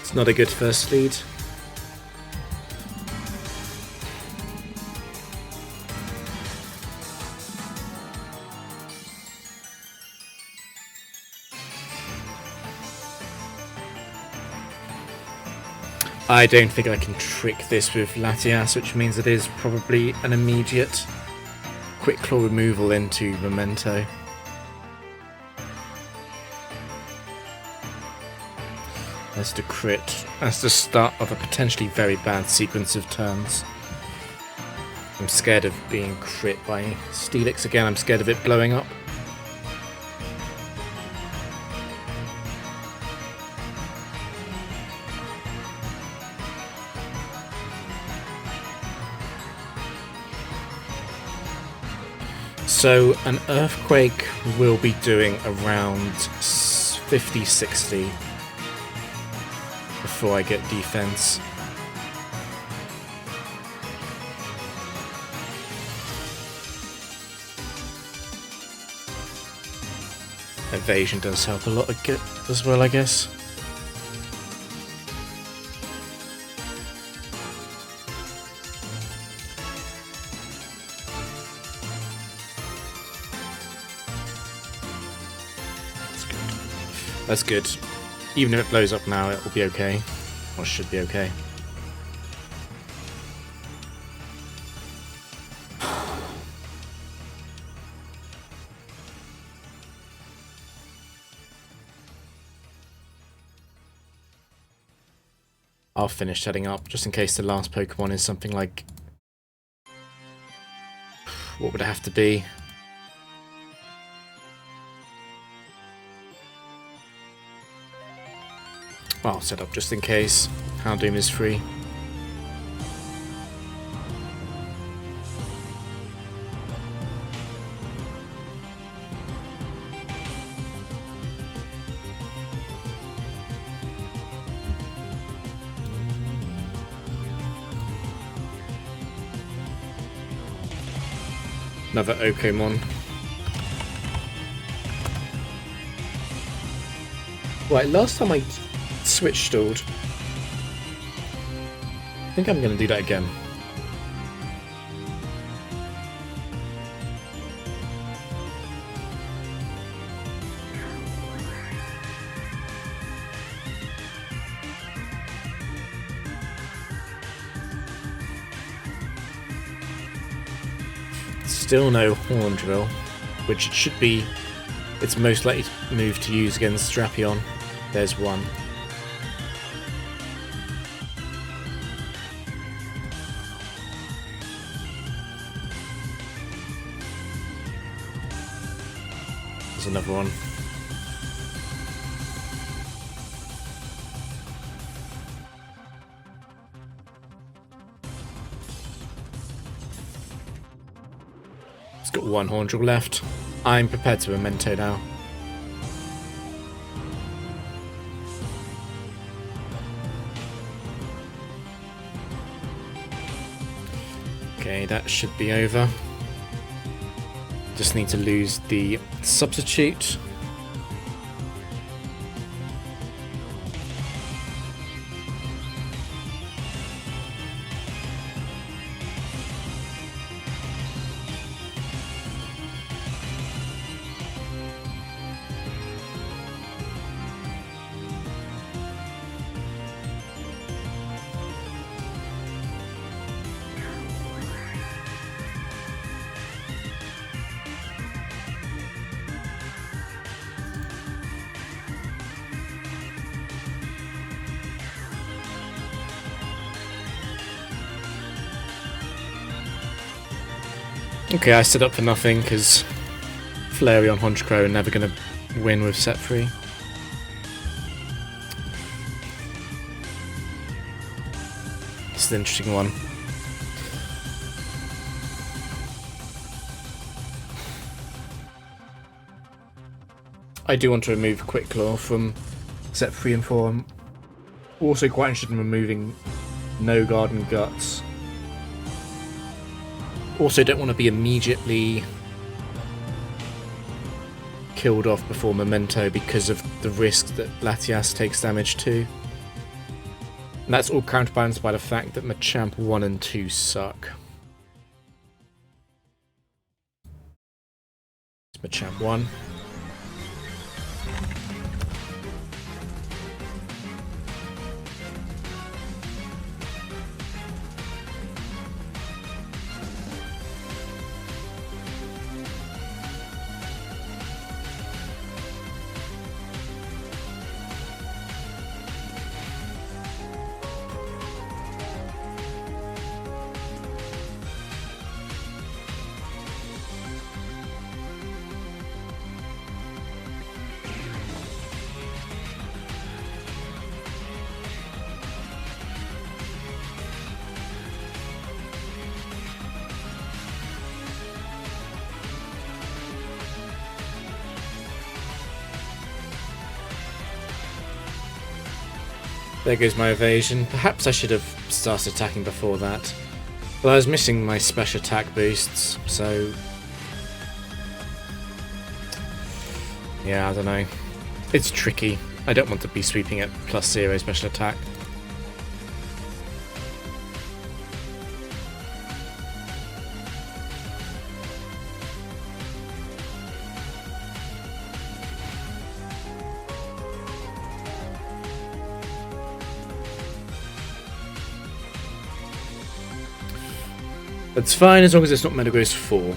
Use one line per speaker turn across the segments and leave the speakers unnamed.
It's not a good first lead. I don't think I can trick this with Latias, which means it is probably an immediate quick claw removal into Memento. That's the crit. That's the start of a potentially very bad sequence of turns. I'm scared of being crit by Steelix again. I'm scared of it blowing up. So an Earthquake will be doing around 50-60 before I get defense. Evasion does help a lot as well, I guess. That's good. Even if it blows up now, it will be okay. Or should be okay. I'll finish setting up, just in case the last Pokemon is something like... What would it have to be? I'll set up just in case. Houndoom is free. Another Okomon. Right, last time I switch stalled. I think I'm going to do that again. Still no Horn Drill, which it should be its most likely move to use against Drapion. There's one. There's another one. It's got one Horn Drill left. I'm prepared to Memento now. Okay, that should be over. Just need to lose the substitute. Okay, I stood up for nothing because Flareon Honchkrow are never going to win with set free. This is an interesting one. I do want to remove Quick Claw from set 3 and 4. I'm also quite interested in removing No Guard and Guts. Also don't want to be immediately killed off before Memento because of the risk that Latias takes damage too. And that's all counterbalanced by the fact that Machamp 1 and 2 suck. It's Machamp 1. There goes my evasion. Perhaps I should have started attacking before that. But I was missing my special attack boosts, so... yeah, I don't know. It's tricky. I don't want to be sweeping at +0 special attack. That's fine as long as it's not Metagross 4.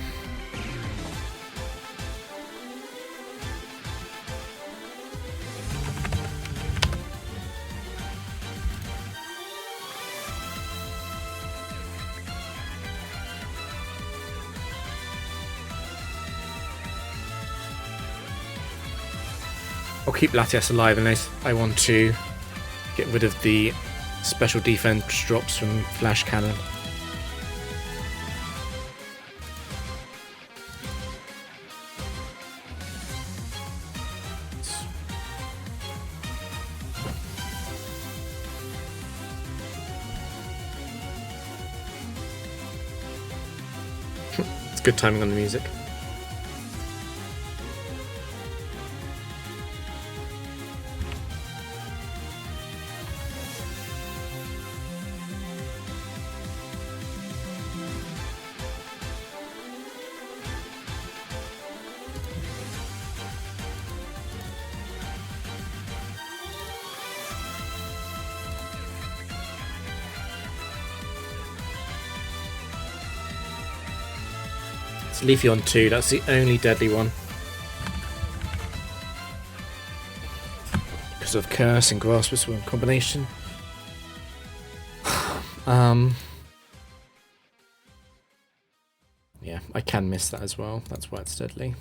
I'll keep Latias alive unless I want to get rid of the special defense drops from Flash Cannon. It's good timing on the music. Leafy on 2, that's the only deadly one. Because of Curse and Grass Whistle in combination. Yeah, I can miss that as well, that's why it's deadly.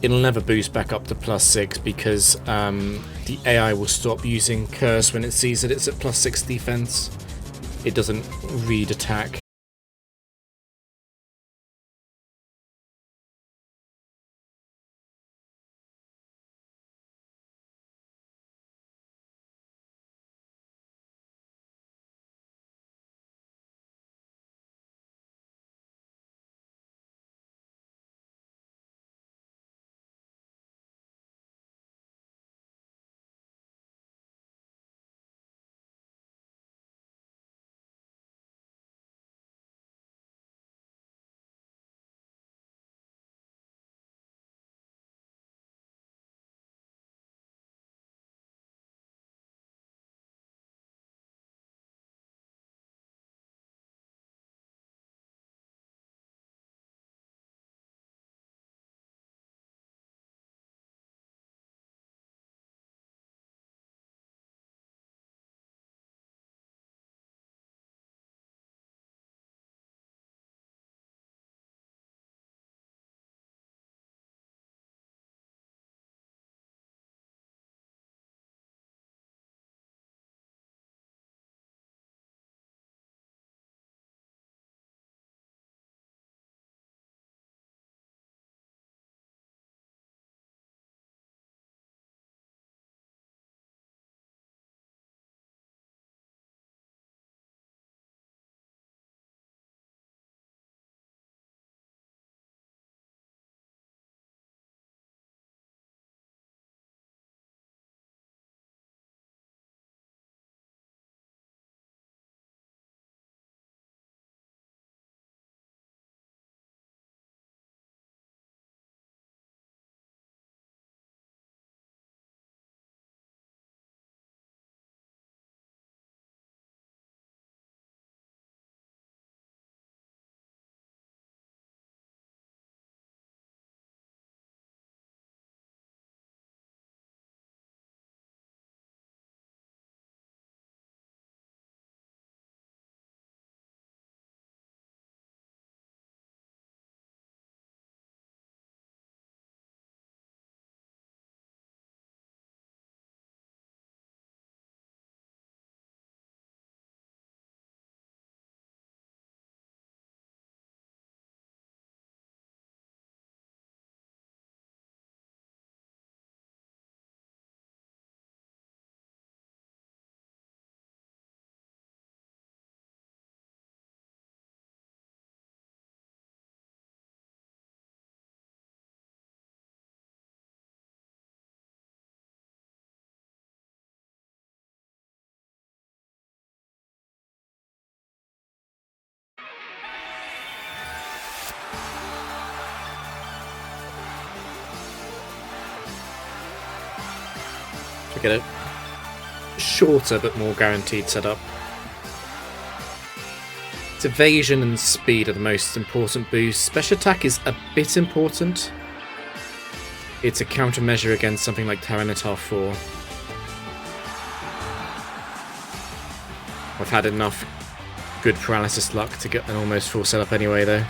It'll never boost back up to +6 because the AI will stop using Curse when it sees that it's at +6 defense. It doesn't read attack. get a shorter but more guaranteed setup. Its evasion and speed are the most important boosts. Special attack is a bit important. It's a countermeasure against something like Tyranitar 4. I've had enough good paralysis luck to get an almost full setup anyway, though.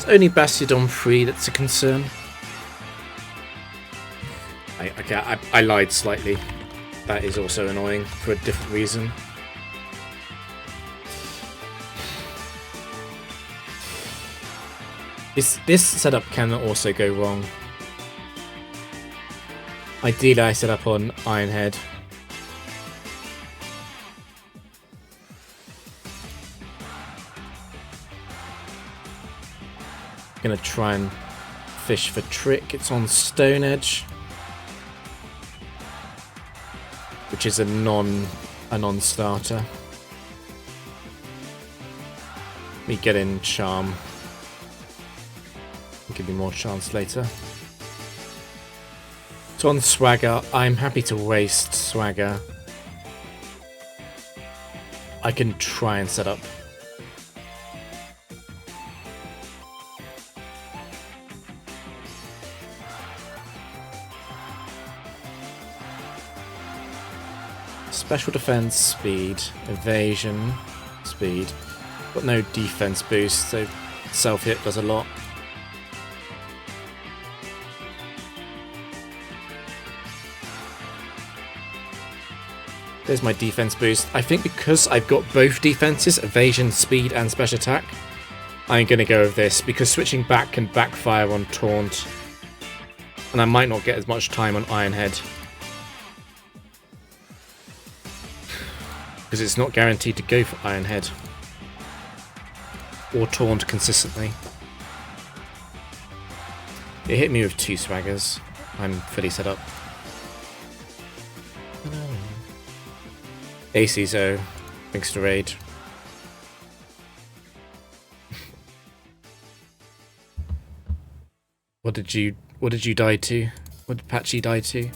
It's only Bastiodon 3 that's a concern. I lied slightly. That is also annoying for a different reason. This setup can also go wrong. Ideally, I set up on Iron Head. Gonna try and fish for Trick. It's on Stone Edge, which is a non-starter. Me get in Charm. Give me more chance later. It's on Swagger. I'm happy to waste Swagger. I can try and set up. Special defense, speed, evasion, speed. Got no defense boost, so self-hit does a lot. There's my defense boost. I think because I've got both defenses, evasion, speed, and special attack, I'm going to go with this, because switching back can backfire on Taunt, and I might not get as much time on Iron Head. Because it's not guaranteed to go for Iron Head. Or Taunt consistently. It hit me with 2 Swaggers. I'm fully set up. ACZO, thanks to Raid. What did you die to? What did Patchy die to?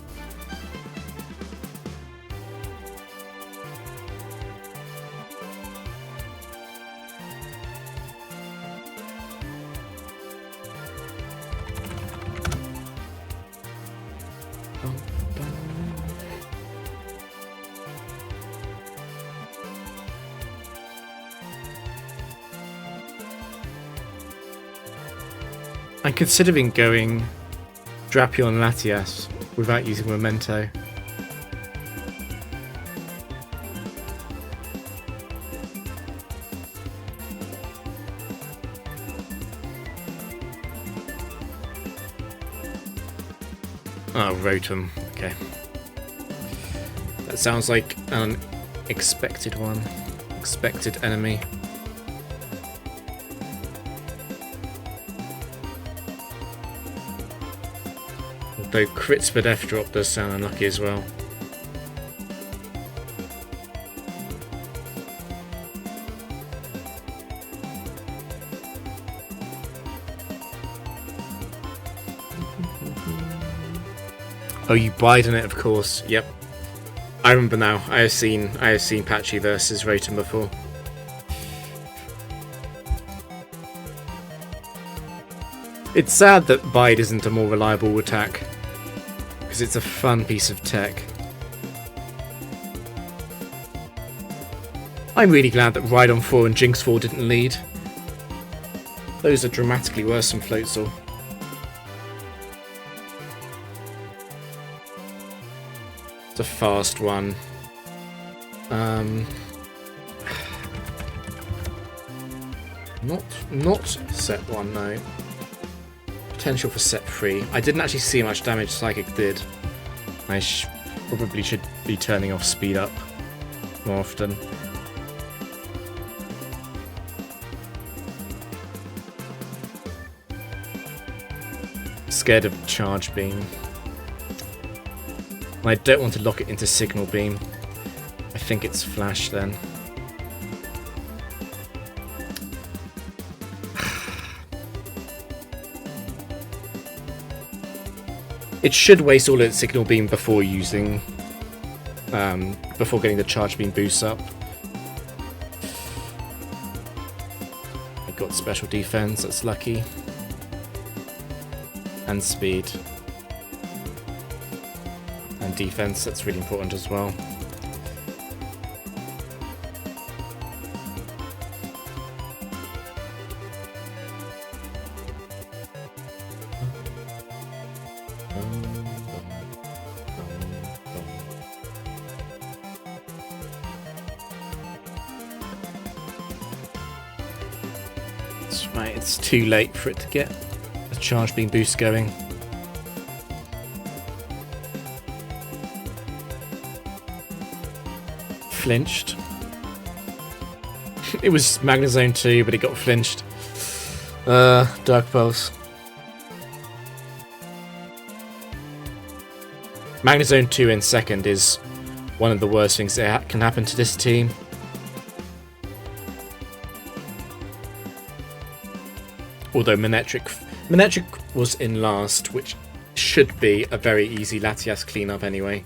I'm considering going Drapion Latias without using Memento. Oh, Rotom. Okay. That sounds like an expected one. Expected enemy. Though crits for Death Drop does sound unlucky as well. Oh, you bide on it, of course. Yep. I remember now. I have seen Patchy versus Rotom before. It's sad that Bide isn't a more reliable attack, because it's a fun piece of tech. I'm really glad that Rhydon 4 and Jinx 4 didn't lead. Those are dramatically worse than Floatzel. It's a fast one. Not set 1, no. Potential for set 3. I didn't actually see how much damage Psychic did. I probably should be turning off speed up more often. Scared of charge beam. I don't want to lock it into signal beam. I think it's flash then. It should waste all its signal beam before using, before getting the charge beam boost up. I got special defense, that's lucky. And speed. And defense, that's really important as well. That's right, it's too late for it to get a charge beam boost going. Flinched. It was Magnezone 2, but it got flinched. Dark Pulse. Magnezone 2 in second is one of the worst things that can happen to this team. Although Manectric was in last, which should be a very easy Latias cleanup anyway.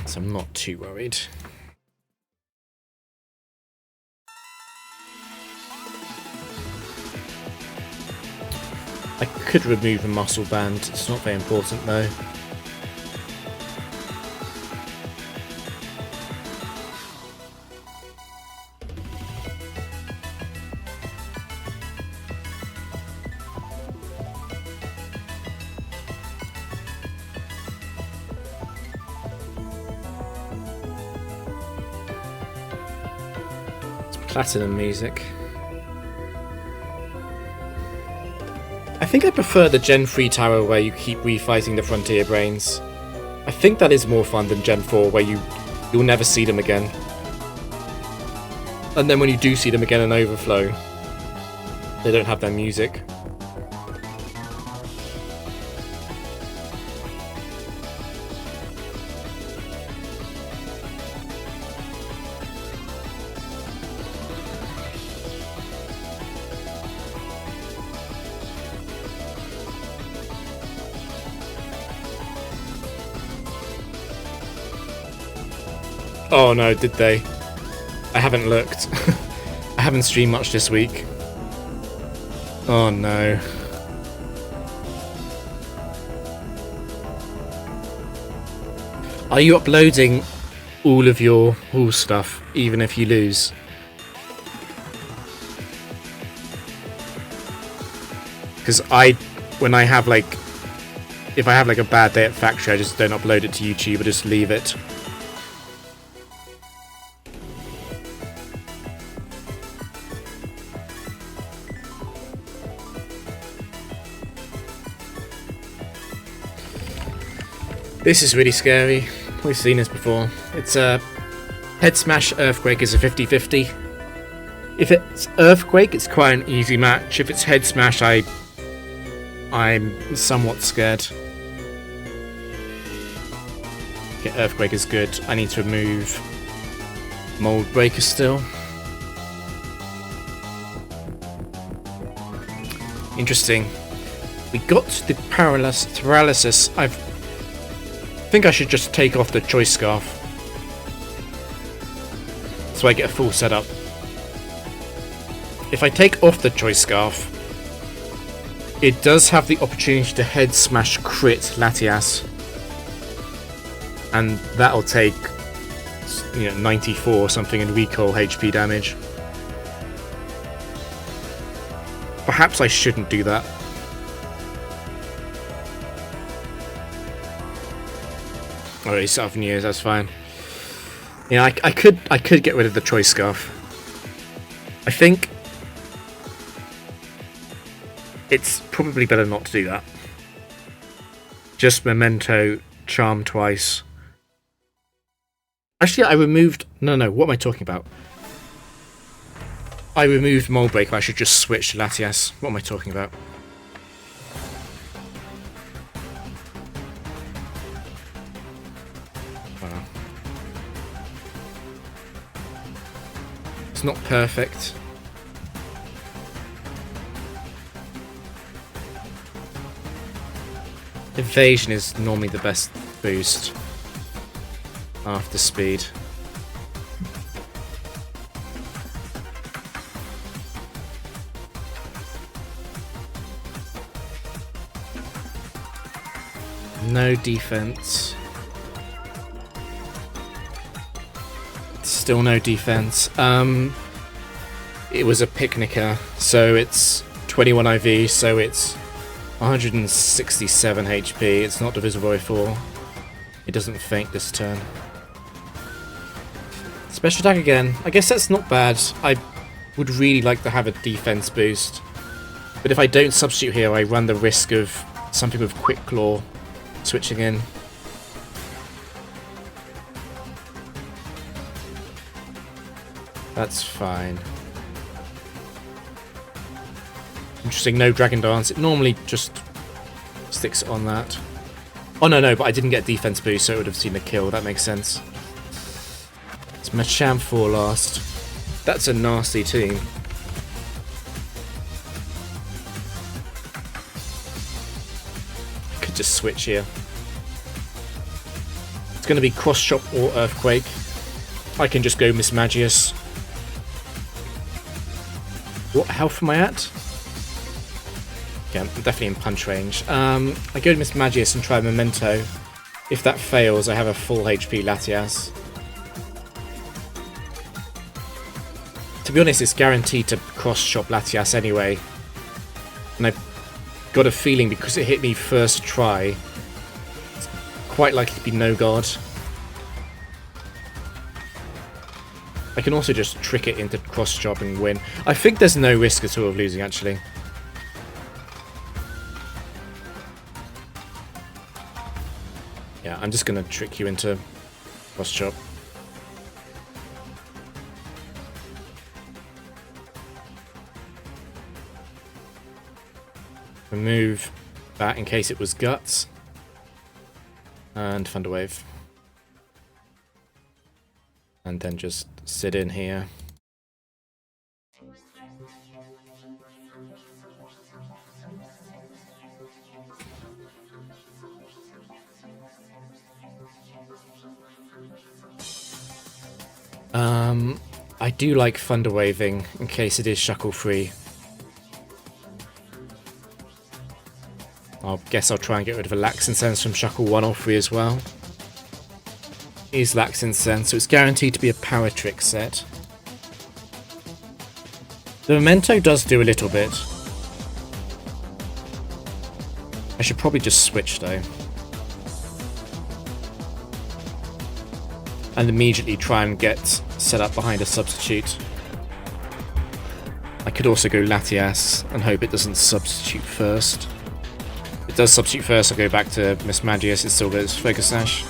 So I'm not too worried. I could remove a muscle band, it's not very important though. Platinum music. I think I prefer the Gen 3 tower where you keep refighting the Frontier Brains. I think that is more fun than Gen 4 where you'll never see them again. And then when you do see them again in Overflow, they don't have their music. Oh no, did they? I haven't looked. I haven't streamed much this week. Oh no. Are you uploading all of your Hall stuff, even if you lose? Because when I have like, if I have like a bad day at factory, I just don't upload it to YouTube, I just leave it. This is really scary. We've seen this before. It's a Head Smash Earthquake is a 50-50. If it's Earthquake, it's quite an easy match. If it's Head Smash, I'm somewhat scared. Okay, Earthquake is good. I need to remove Mold Breaker still. Interesting. We got the paralysis. I think I should just take off the Choice Scarf so I get a full setup. If I take off the Choice Scarf, it does have the opportunity to Head Smash crit Latias, and that'll take 94 or something in recoil HP damage. Perhaps I shouldn't do that. Oh, he's set up in years, that's fine. Yeah, I could get rid of the Choice Scarf. I think It's probably better not to do that. Just Memento, Charm twice. Actually, I removed... No, what am I talking about? I removed Mold Breaker. I should just switch to Latias. What am I talking about? Wow. It's not perfect. Evasion is normally the best boost after speed. No defense. Still no defense. It was a picnicker, so it's 21 IV, so it's 167 HP. It's not divisible by 4. It doesn't faint this turn. Special attack again. I guess that's not bad. I would really like to have a defense boost. But if I don't substitute here, I run the risk of something with Quick Claw switching in. That's fine. Interesting, no Dragon Dance. It normally just sticks on that. Oh no, but I didn't get a defense boost, so it would have seen the kill. That makes sense. It's Machamp 4 last. That's a nasty team. Could just switch here. It's going to be Cross Chop or Earthquake. I can just go Mismagius. What health am I at? Yeah, I'm definitely in punch range. I go to Mismagius and try Memento. If that fails, I have a full HP Latias. To be honest, it's guaranteed to cross-chop Latias anyway. And I've got a feeling, because it hit me first try, it's quite likely to be no guard. I can also just trick it into cross-chop and win. I think there's no risk at all of losing, actually. Yeah, I'm just going to trick you into cross-chop. Remove that in case it was Guts. And Thunder Wave. And then just sit in here. I do like Thunder Waving in case it is Shuckle free. I guess I'll try and get rid of a Lax Incense from Shuckle 1 or 3 as well. Is Lax Incense, so it's guaranteed to be a Power Trick set. The Memento does do a little bit. I should probably just switch though. And immediately try and get set up behind a substitute. I could also go Latias and hope it doesn't substitute first. If it does substitute first, I'll go back to Mismagius. It still goes Focus Sash.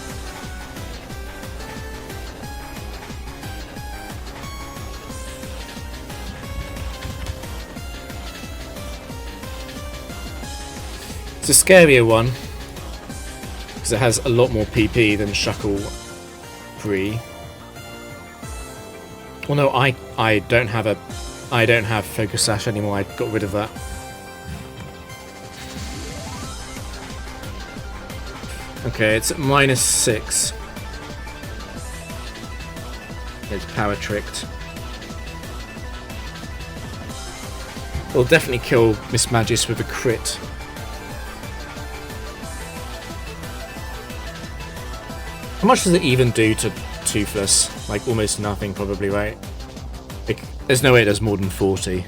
It's a scarier one because it has a lot more PP than Shuckle 3. Well, no, I don't have Focus Sash anymore. I got rid of that. Okay, it's at -6. It's Power Tricked. It'll definitely kill Mismagius with a crit. How much does it even do to Toothless? Like almost nothing, probably, right? Like, there's no way it does more than 40.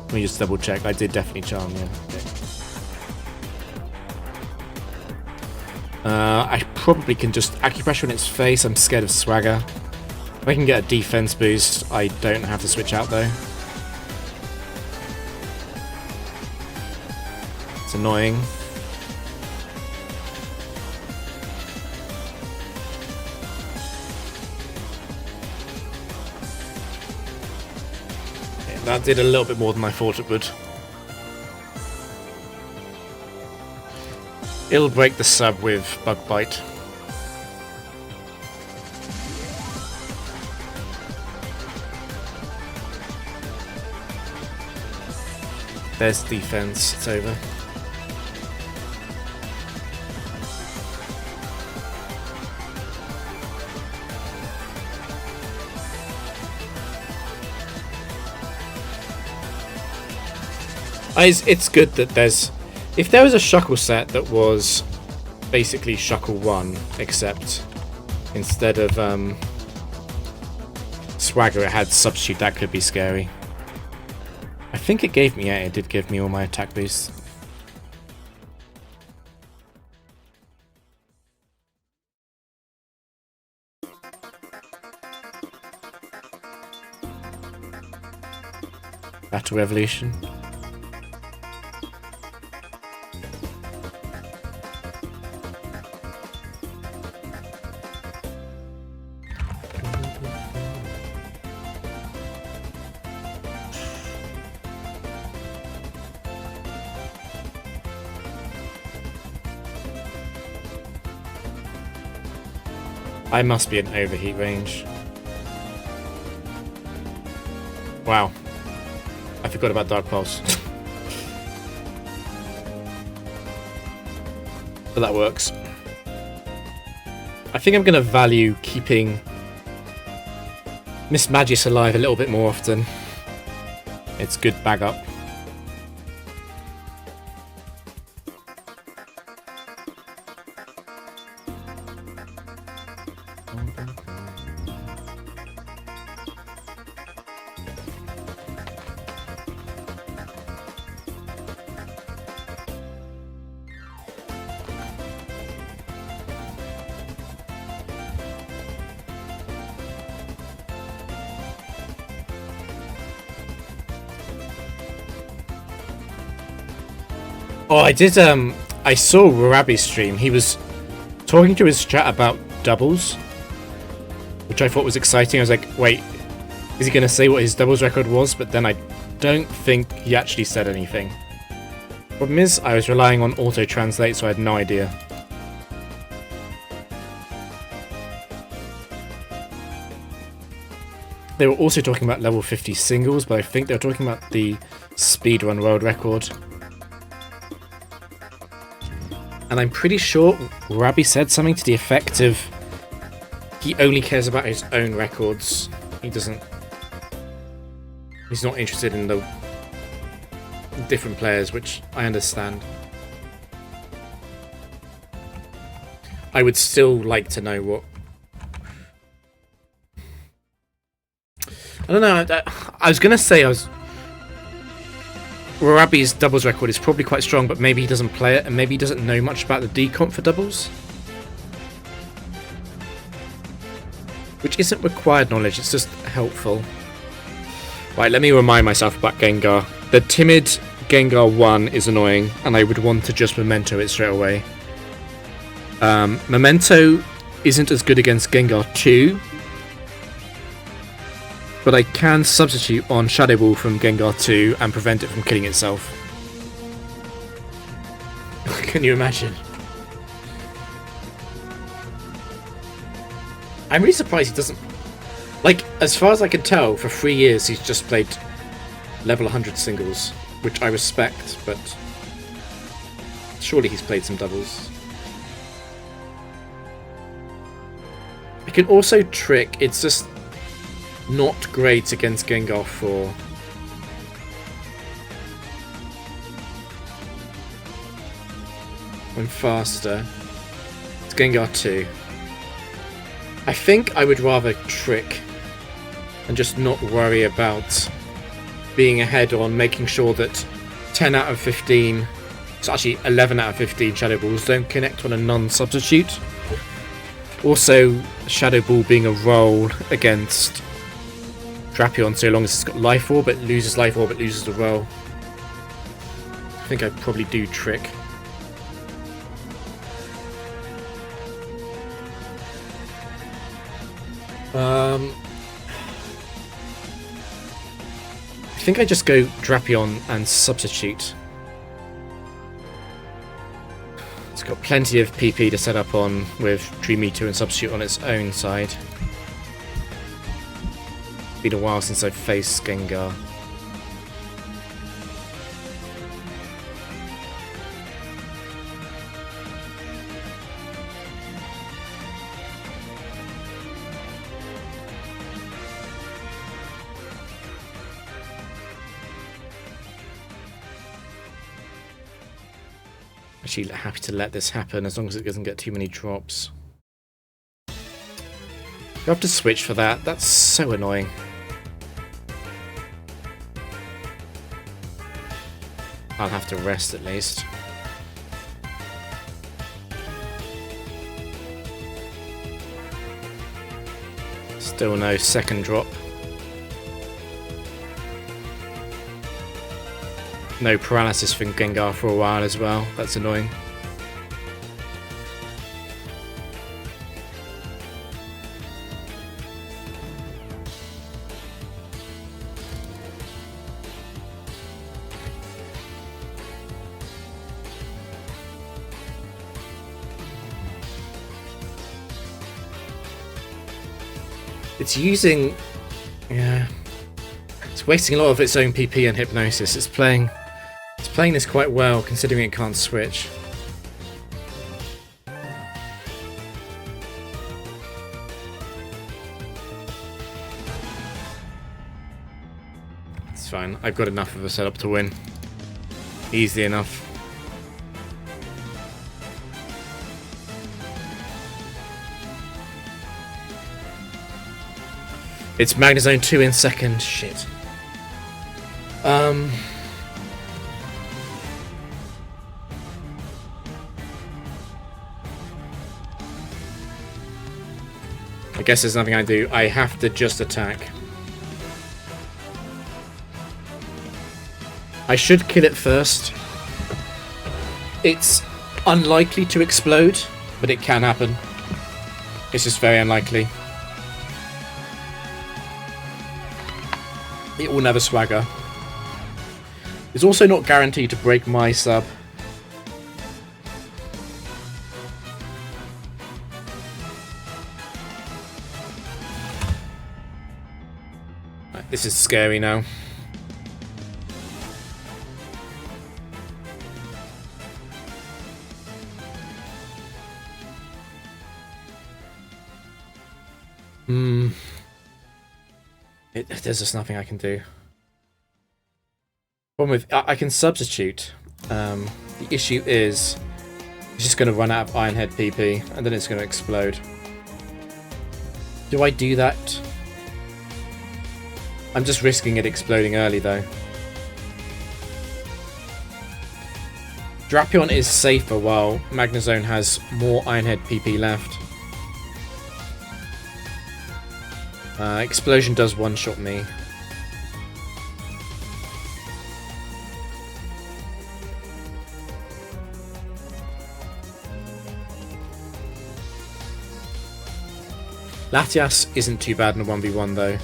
Let me just double check. I did definitely charm, yeah. Okay. I probably can just Acupressure in its face. I'm scared of Swagger. If I can get a defense boost, I don't have to switch out though. It's annoying. Yeah, that did a little bit more than I thought it would. It'll break the sub with Bug Bite. There's defense, it's over. It's good that there's... If there was a Shuckle set that was basically Shuckle 1, except instead of Swagger it had Substitute, that could be scary. I think it gave me, yeah, it did give me all my attack boosts. Battle Revolution. I must be in overheat range. Wow. I forgot about Dark Pulse. But that works. I think I'm going to value keeping Miss Magis alive a little bit more often. It's good bag up. Oh, I saw Warabi's stream. He was talking to his chat about doubles, which I thought was exciting. I was like, wait, is he going to say what his doubles record was? But then I don't think he actually said anything. Problem is, I was relying on auto-translate, so I had no idea. They were also talking about level 50 singles, but I think they were talking about the speedrun world record. And I'm pretty sure Warabi said something to the effect of he only cares about his own records. He's not interested in the different players, which I understand. I would still like to know what... I don't know, I was going to say Warabi's doubles record is probably quite strong, but maybe he doesn't play it, and maybe he doesn't know much about the decomp for doubles. Which isn't required knowledge, it's just helpful. Right, let me remind myself about Gengar. The timid Gengar 1 is annoying, and I would want to just Memento it straight away. Memento isn't as good against Gengar 2, but I can substitute on Shadow Ball from Gengar 2 and prevent it from killing itself. Can you imagine? I'm really surprised he doesn't... Like, as far as I can tell, for 3 years he's just played level 100 singles, which I respect, but surely he's played some doubles. I can also trick, it's just not great against Gengar 4. When faster, it's Gengar 2. I think I would rather trick and just not worry about being ahead on making sure that 10 out of 15, it's actually 11 out of 15 Shadow Balls don't connect on a non-substitute. Also, Shadow Ball being a roll against Drapion so long as it's got Life Orb, it loses Life Orb, it loses the roll. I think I probably do trick. I think I just go Drapion and substitute. It's got plenty of PP to set up on with Dream Eater and substitute on its own side. Been a while since I've faced Gengar. Actually happy to let this happen as long as it doesn't get too many drops. You have to switch for that. That's so annoying. I'll have to rest at least. Still no second drop. No paralysis from Gengar for a while as well. That's annoying. It's using... yeah. It's wasting a lot of its own PP and Hypnosis. It's playing this quite well, considering it can't switch. It's fine. I've got enough of a setup to win. Easy enough. It's Magnezone 2 in second. Shit. I guess there's nothing I do. I have to just attack. I should kill it first. It's unlikely to explode, but it can happen. It's just very unlikely. It will never swagger. It's also not guaranteed to break my sub. Right, this is scary now. There's just nothing I can do. Problem with I can substitute. The issue is it's just going to run out of Iron Head PP and then it's going to explode. Do I do that? I'm just risking it exploding early though. Drapion is safer while Magnezone has more Iron Head PP left. Explosion does one-shot me. Latias isn't too bad in a 1v1 though.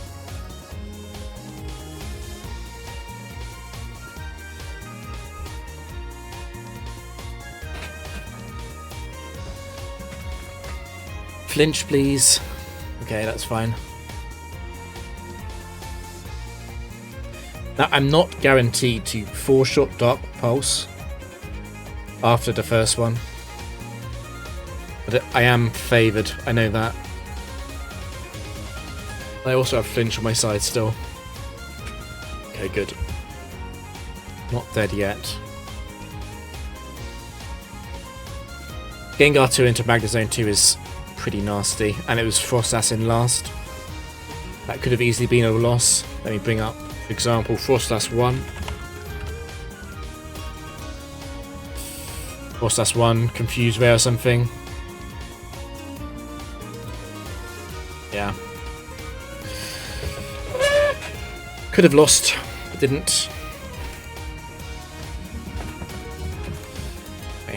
Flinch please. Okay, that's fine. Now, I'm not guaranteed to 4-shot Dark Pulse after the first one. But I am favoured, I know that. I also have Flinch on my side still. Okay, good. Not dead yet. Gengar 2 into Magnezone 2 is pretty nasty, and it was Frost Assassin last. That could have easily been a loss. Let me bring up, for example, Frost 1. Frost 1, Confused Ray or something. Yeah. Could have lost, but didn't.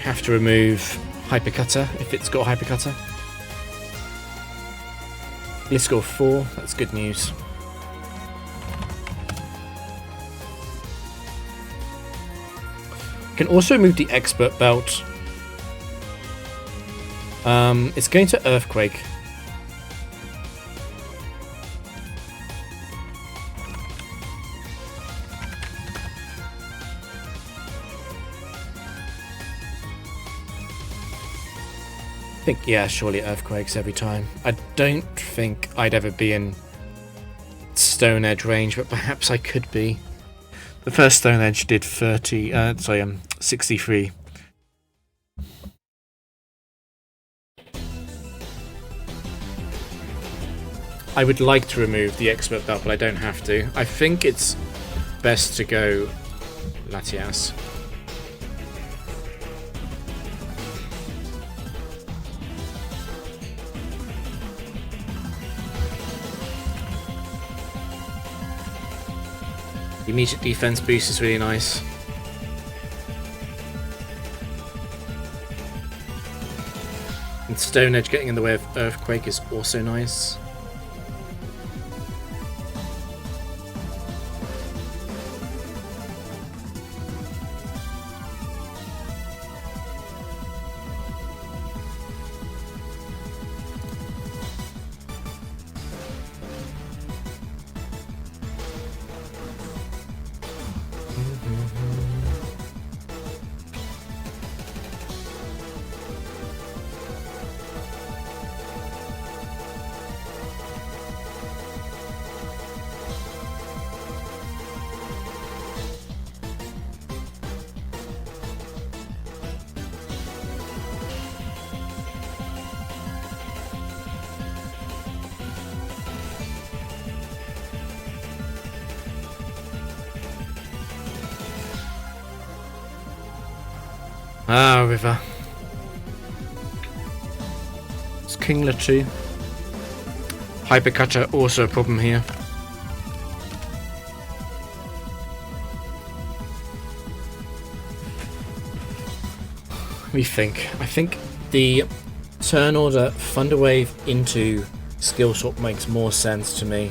have to remove Hypercutter if it's got Hypercutter. Let's go 4. That's good news. Can also remove the Expert Belt. It's going to Earthquake. I think, yeah, surely Earthquakes every time. I don't think I'd ever be in Stone Edge range, but perhaps I could be. The first Stone Edge did 63. I would like to remove the Expert Belt, but I don't have to. I think it's best to go Latias. The immediate defense boost is really nice. And Stone Edge getting in the way of Earthquake is also nice. Ah, River. It's Kingler too. Hypercutter also a problem here. I think the turn order Thunderwave into Skill Swap makes more sense to me.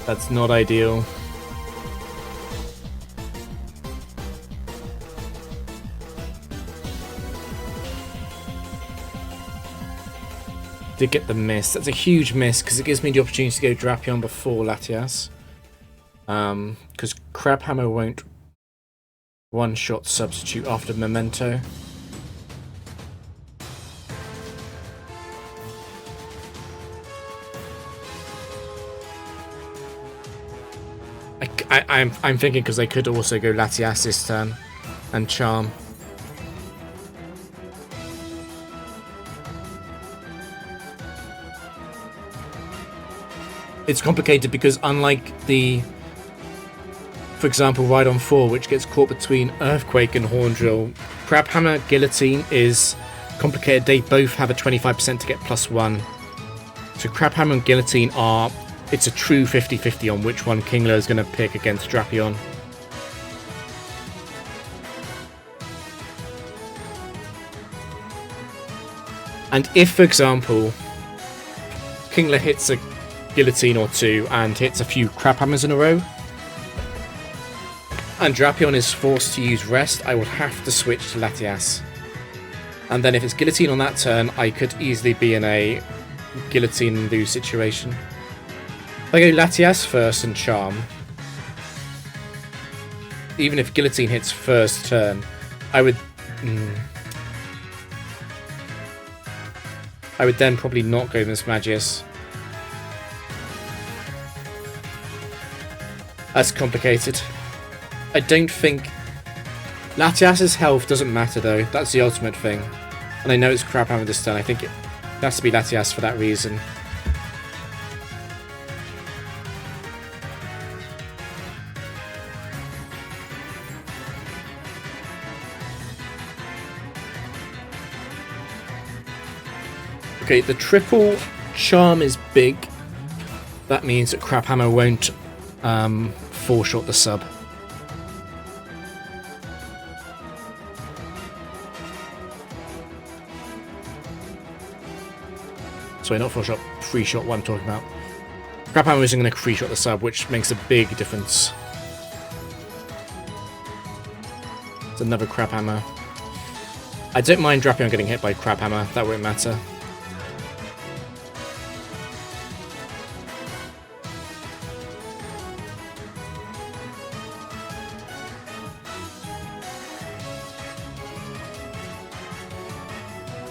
That's not ideal. Did get the miss. That's a huge miss because it gives me the opportunity to go Drapion before Latias. Because Crabhammer won't one-shot substitute after Memento. I'm thinking because they could also go Latias this turn and Charm. It's complicated because unlike the, for example, Rhydon 4, which gets caught between Earthquake and Horn Drill, Crabhammer Guillotine is complicated. They both have a 25% to get +1. So Crabhammer and Guillotine are... It's a true 50-50 on which one Kingler is going to pick against Drapion. And if, for example, Kingler hits a Guillotine or two and hits a few Crabhammers in a row, and Drapion is forced to use Rest, I will have to switch to Latias. And then if it's Guillotine on that turn, I could easily be in a Guillotine and lose situation. If I go Latias first and Charm, even if Guillotine hits first turn, I would then probably not go Mismagius. That's complicated. I don't think... Latias's health doesn't matter though, that's the ultimate thing. And I know it's Crabhammer this turn, I think it has to be Latias for that reason. Okay, the triple Charm is big. That means that Crab Hammer won't fall short the sub. Sorry, not fall shot, free shot, what I'm talking about. Crab Hammer isn't going to free shot the sub, which makes a big difference. It's another Crab Hammer. I don't mind Drapion getting hit by Crab Hammer, that won't matter.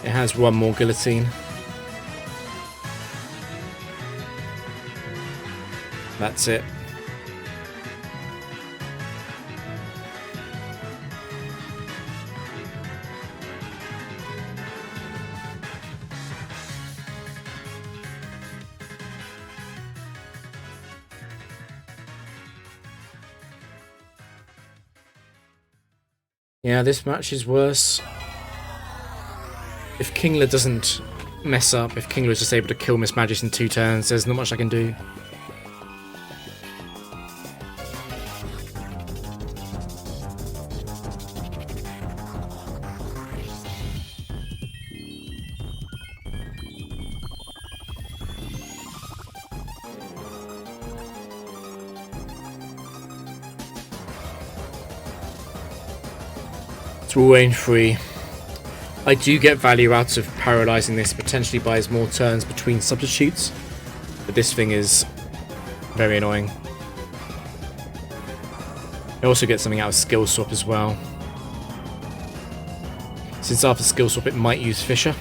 It has one more guillotine. That's it. Yeah, this match is worse. If Kingler doesn't mess up, if Kingler is just able to kill Miss Magis in 2 turns, there's not much I can do. It's Ruane free. I do get value out of paralysing this, potentially buys more turns between substitutes, but this thing is very annoying. I also get something out of Skill Swap as well. Since after Skill Swap it might use Fisher.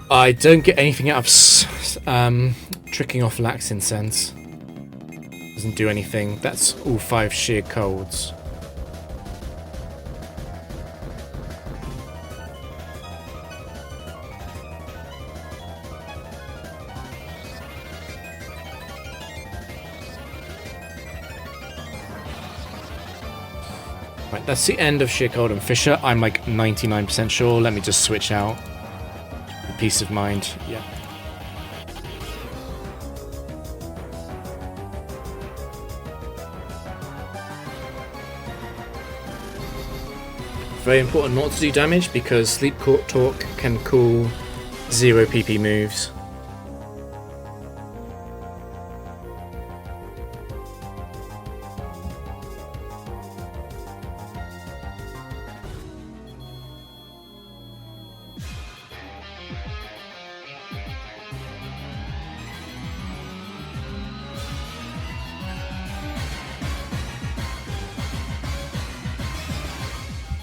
I don't get anything out of tricking off Laxin Sense. Doesn't do anything. That's all 5 sheer colds. Right, that's the end of Sheer Cold and Fisher. I'm like 99% sure. Let me just switch out. Peace of mind, yeah. Very important not to do damage because Sleep Talk can cool 0 PP moves.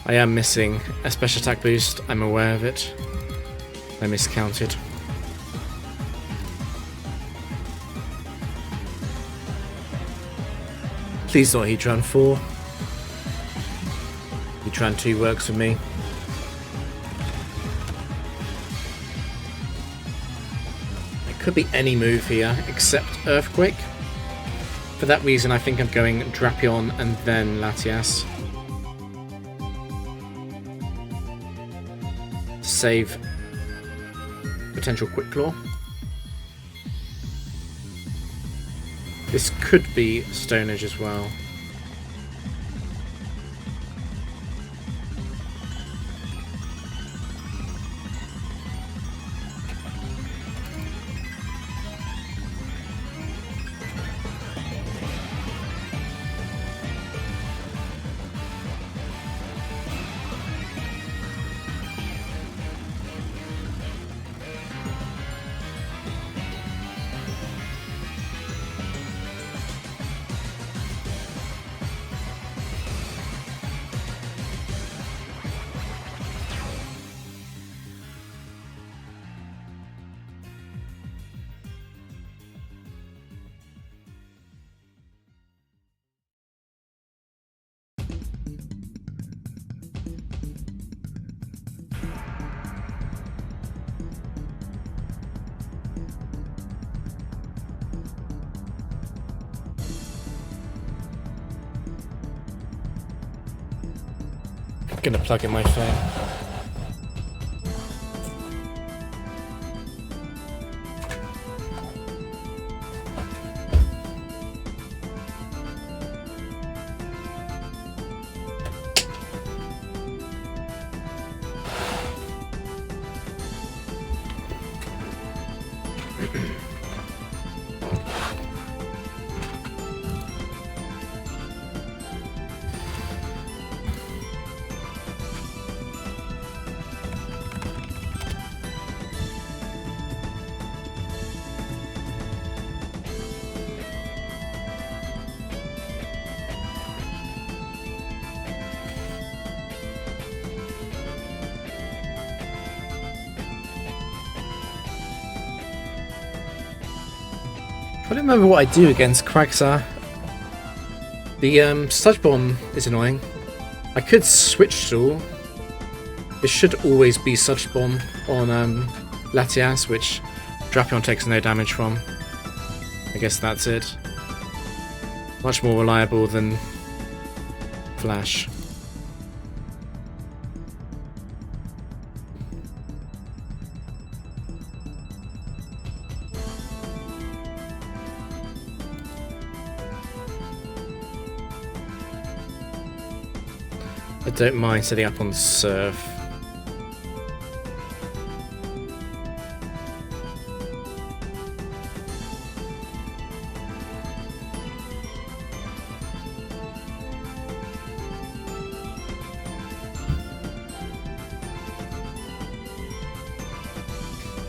I am missing a special attack boost, I'm aware of it. I miscounted. Please not Heatran 4. Heatran 2 works for me. It could be any move here except Earthquake. For that reason I think I'm going Drapion and then Latias. Save potential Quick Claw. This could be Stone Edge as well. Gonna plug in my phone. I don't remember what I do against Quagsire. The Sludge Bomb is annoying. I could switch stall. There should always be Sludge Bomb on Latias, which Drapion takes no damage from. I guess that's it. Much more reliable than Flash. I don't mind setting up on Surf.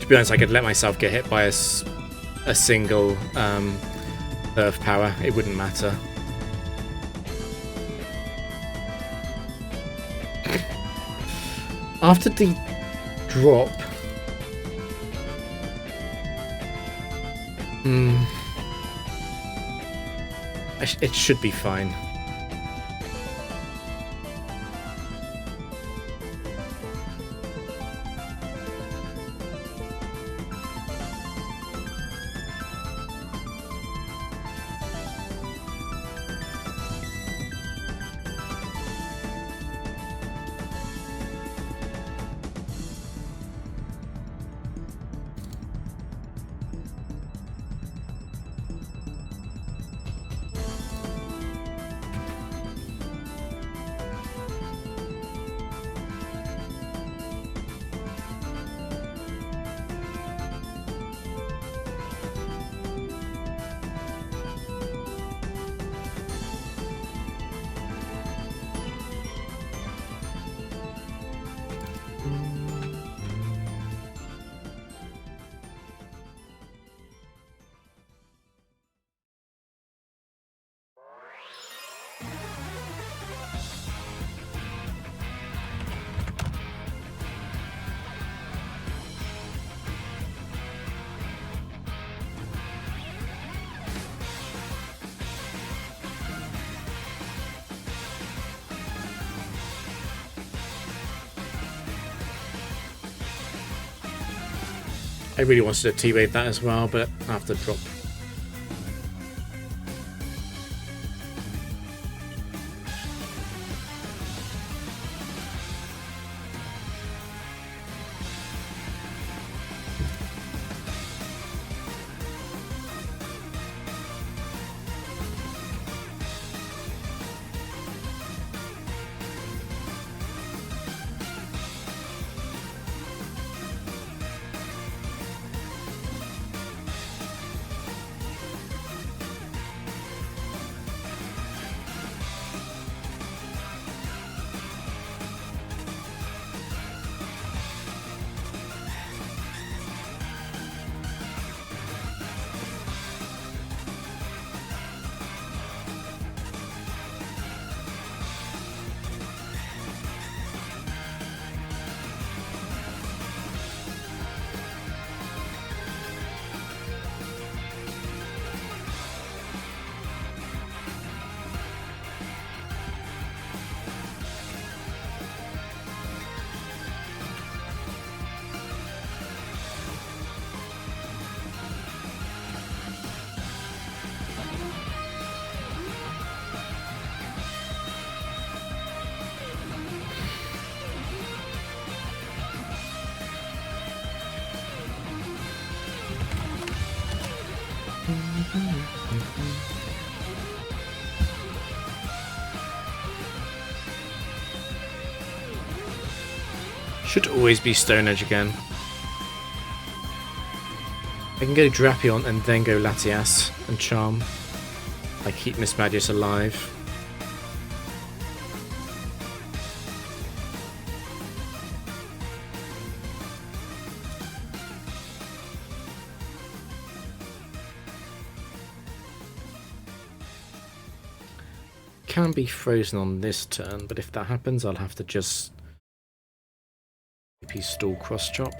To be honest, I could let myself get hit by a single Earth power. It wouldn't matter. After the drop, it should be fine. I really wanted to T-wave that as well, but I have to drop. Should always be Stone Edge again. I can go Drapion and then go Latias and Charm. I keep Miss Magius alive. Can be frozen on this turn, but if that happens, I'll have to just AP stall cross chop.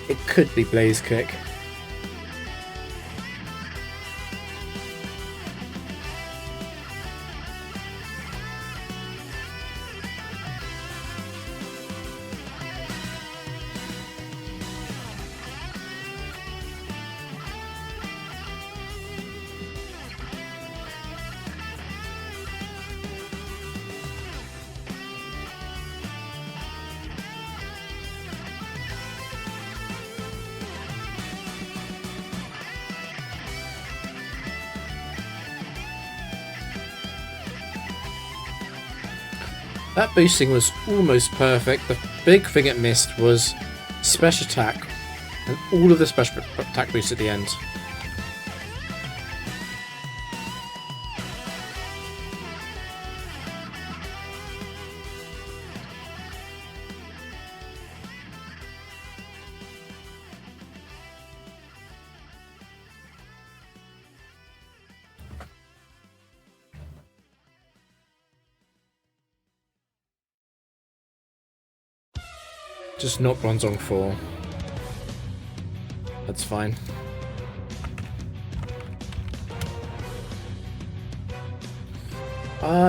It could be Blaze Kick. That boosting was almost perfect. The big thing it missed was special attack and all of the special attack boosts at the end. Just not Bronzong 4. That's fine.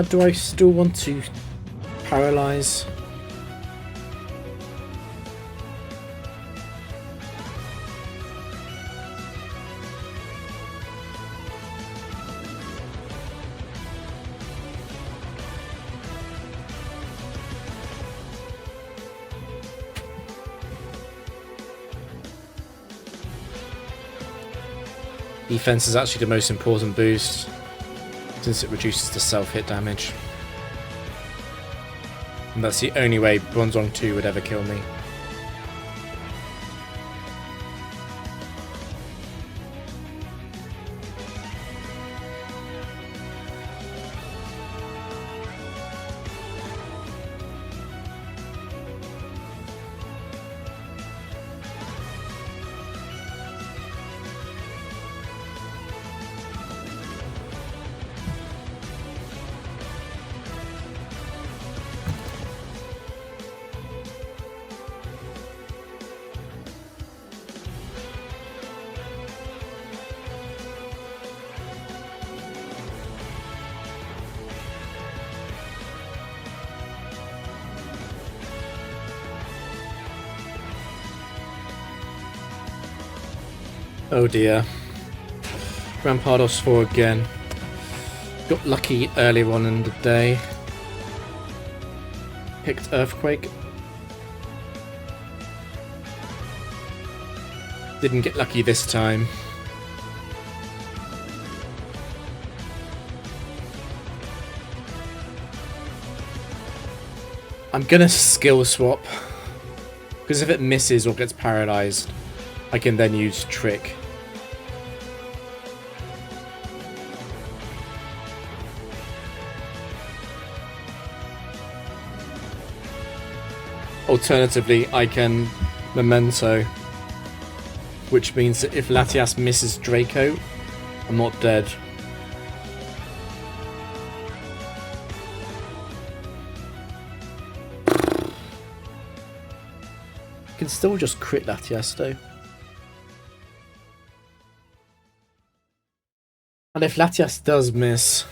Do I still want to paralyze? Defense is actually the most important boost, since it reduces the self-hit damage. And that's the only way Bronzong 2 would ever kill me. Oh dear. Rampardos 4 again. Got lucky earlier on in the day. Picked Earthquake. Didn't get lucky this time. I'm gonna skill swap, because if it misses or gets paralyzed, I can then use Trick. Alternatively, I can Memento, which means that if Latias misses Draco, I'm not dead. I can still just crit Latias though. And if Latias does miss,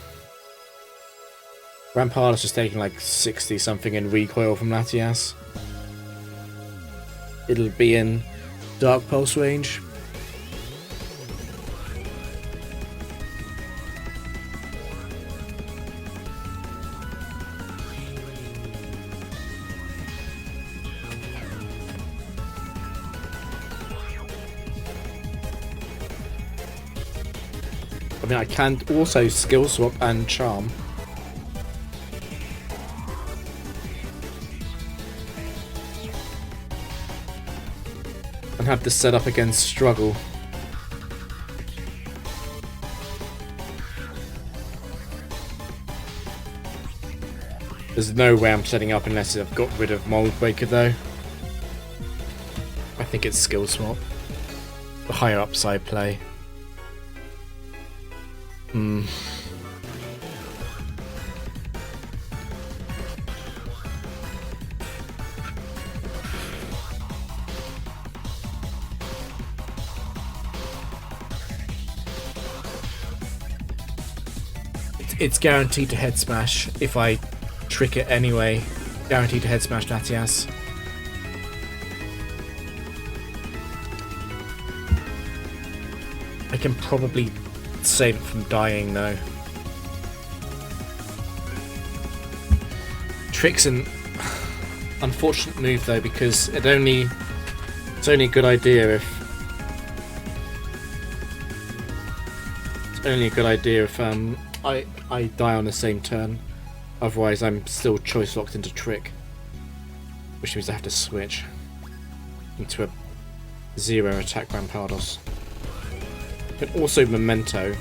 Rampardos is taking like 60 something in recoil from Latias. It'll be in Dark Pulse range. I mean, I can also skill swap and charm. And have this set up against struggle. There's no way I'm setting up unless I've got rid of Mold Breaker though. I think it's skill swap. The higher upside play. It's guaranteed to head smash if I trick it anyway. Guaranteed to head smash Latias. I can probably save it from dying though. Trick's an unfortunate move though, because it's only a good idea if I die on the same turn. Otherwise I'm still choice locked into Trick, which means I have to switch into a 0 attack Rampardos. But also Memento.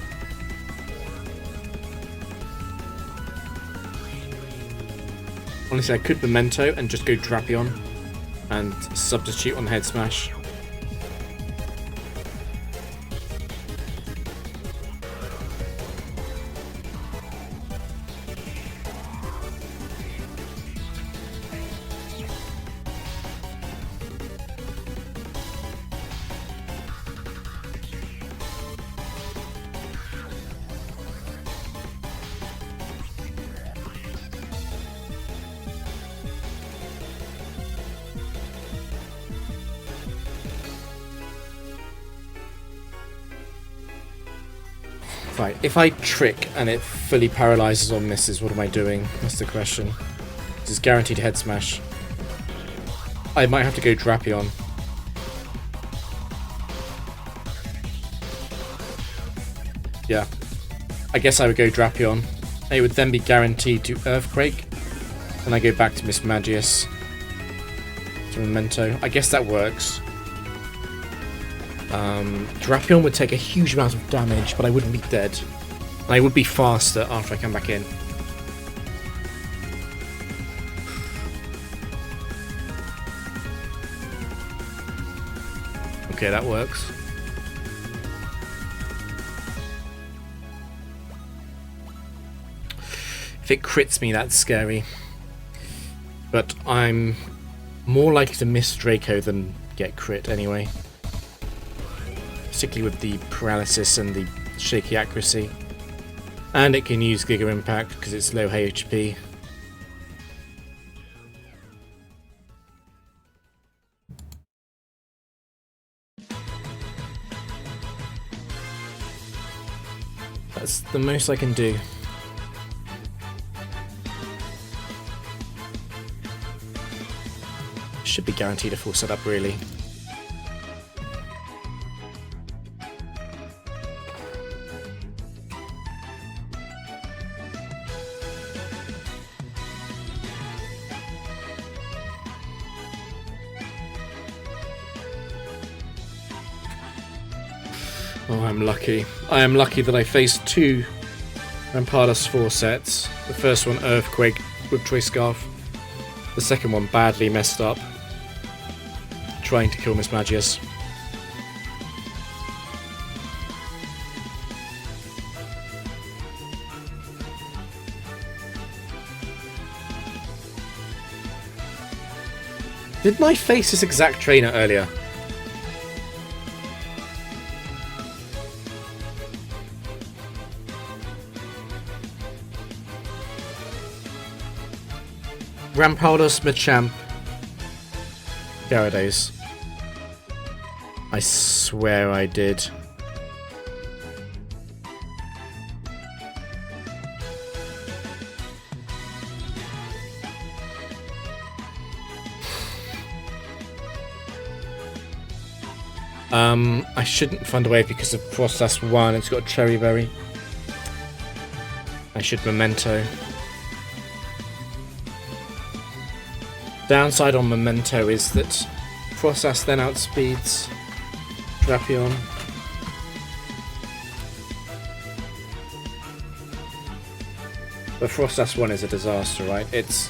Honestly, I could Memento and just go Drapion and substitute on Head Smash. Right, if I trick and it fully paralyzes or misses, what am I doing? That's the question. This is guaranteed head smash. I might have to go Drapion. Yeah. I guess I would go Drapion. It would then be guaranteed to Earthquake. And I go back to Miss Magius. To Memento. I guess that works. Drapion would take a huge amount of damage, but I wouldn't be dead. And I would be faster after I come back in. Okay, that works. If it crits me, that's scary. But I'm more likely to miss Draco than get crit anyway. Particularly with the paralysis and the shaky accuracy. And it can use Giga Impact because it's low HP. That's the most I can do. Should be guaranteed a full setup, really. Oh, I'm lucky. I am lucky that I faced two Rampardos 4 sets. The first one, Earthquake with Choice Scarf. The second one, badly messed up. Trying to kill Miss Magius. Didn't I face this exact trainer earlier? Rampardos, Machamp, Gyarados. I swear I did. I shouldn't Thunder Wave because of Process 1. It's got Cherry Berry. I should Memento. Downside on Memento is that Process then outspeeds Drapion. But Process 1 is a disaster, right? It's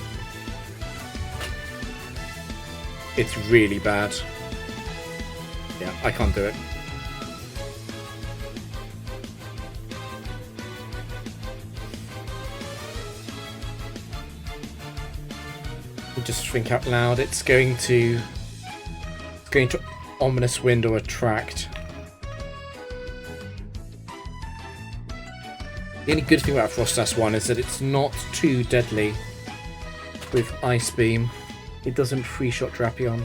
really bad. Yeah, I can't do it. Just think out loud. It's going to Ominous Wind or Attract. The only good thing about Frostas 1 is that it's not too deadly with Ice Beam. It doesn't free shot Drapion.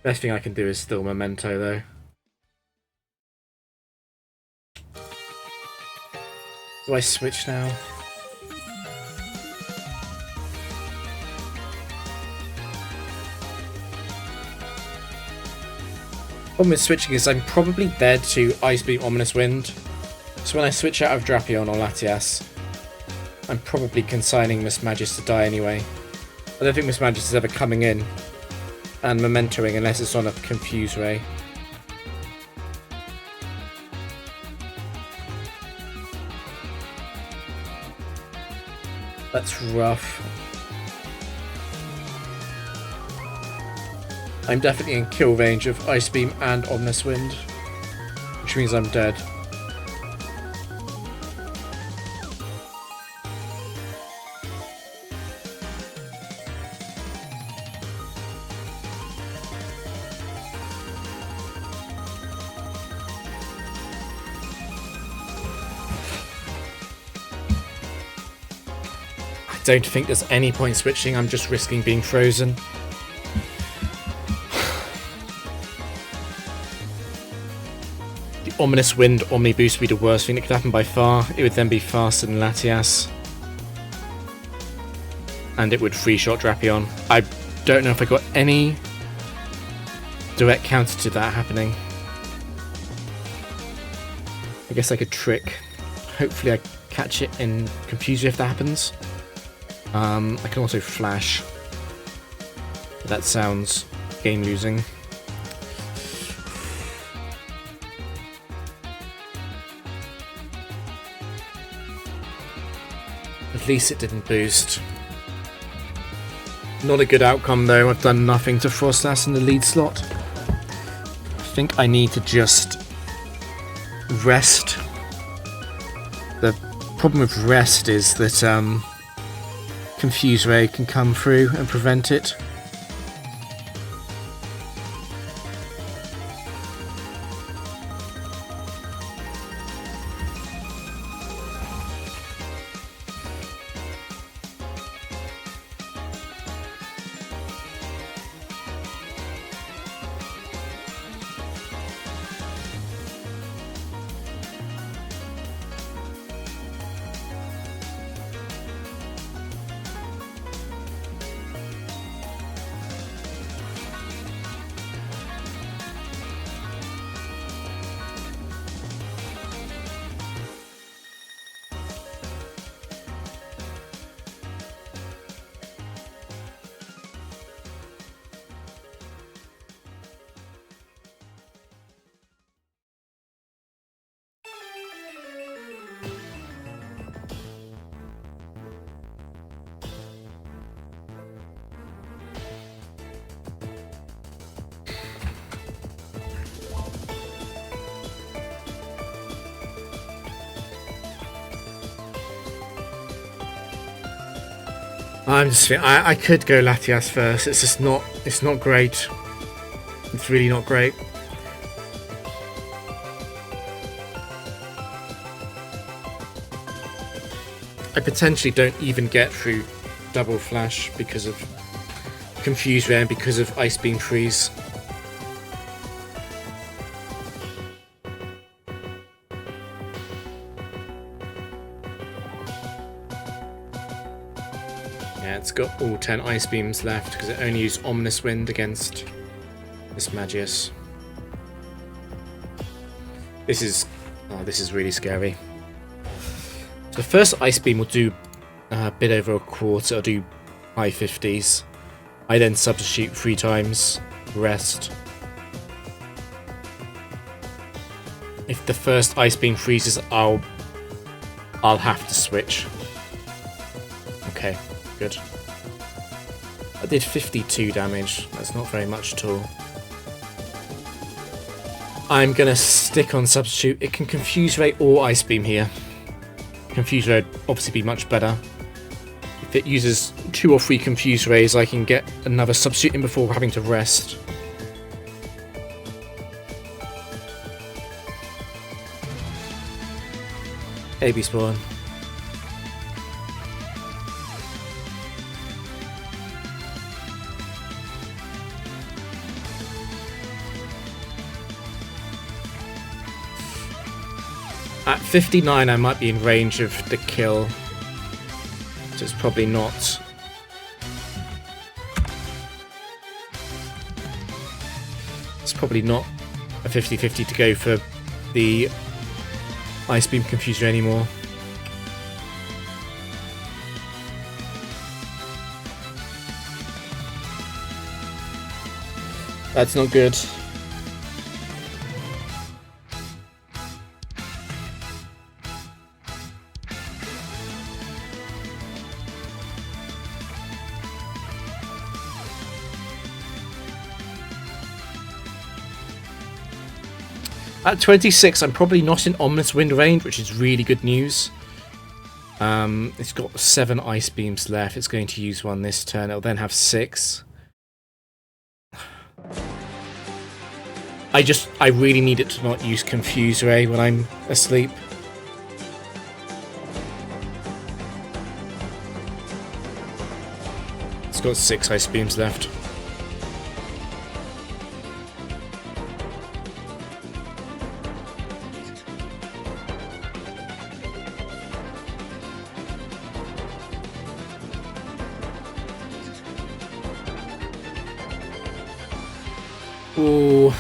Best thing I can do is still Memento though. Do I switch now? Problem with switching is I'm probably dead to Ice Beam Ominous Wind. So when I switch out of Drapion or Latias, I'm probably consigning Miss Magius to die anyway. I don't think Miss Magius is ever coming in and Mementoing unless it's on a Confuse Ray. That's rough. I'm definitely in kill range of Ice Beam and Ominous Wind, which means I'm dead. I don't think there's any point switching, I'm just risking being frozen. Ominous Wind Omni Boost would be the worst thing that could happen by far. It would then be faster than Latias. And it would free-shot Drapion. I don't know if I got any direct counter to that happening. I guess I could trick. Hopefully I catch it in Confuse Ray if that happens. I can also flash. But that sounds game losing. At least it didn't boost. Not a good outcome though. I've done nothing to Frostlass in the lead slot. I think I need to just rest. The problem with rest is that Confuse Ray can come through and prevent it. I'm just I could go Latias first. It's just not. It's not great. It's really not great. I potentially don't even get through double flash because of Confuse Ray and because of Ice Beam Freeze. It's got all 10 Ice Beams left because it only used Ominous Wind against this Magius. This is really scary. So the first Ice Beam will do a bit over a quarter, it'll do high 50s. I then substitute 3 times, rest. If the first Ice Beam freezes, I'll have to switch. Okay, good. I did 52 damage. That's not very much at all. I'm gonna stick on substitute. It can Confuse Ray or Ice Beam here. Confuse Ray would obviously be much better. If it uses 2 or 3 Confuse Rays, I can get another substitute in before having to rest. AB spawn. At 59 I might be in range of the kill, so it's probably not. It's probably not a 50-50 to go for the Ice Beam Confuser anymore. That's not good. At 26, I'm probably not in Ominous Wind range, which is really good news. It's got 7 Ice Beams left. It's going to use 1 this turn. It'll then have 6. I really need it to not use Confuse Ray when I'm asleep. It's got 6 Ice Beams left. Ooh.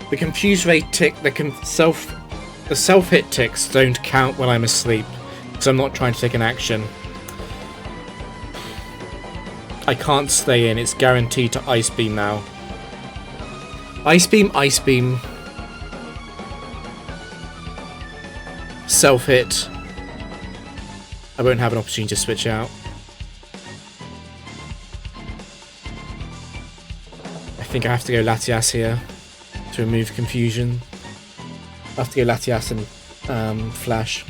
The confuse rate tick, the self-hit ticks don't count when I'm asleep, because I'm not trying to take an action. I can't stay in, it's guaranteed to Ice Beam now. Ice Beam, Ice Beam. Self-hit. I won't have an opportunity to switch out. I think I have to go Latias here to remove confusion. I have to go Latias and Flash.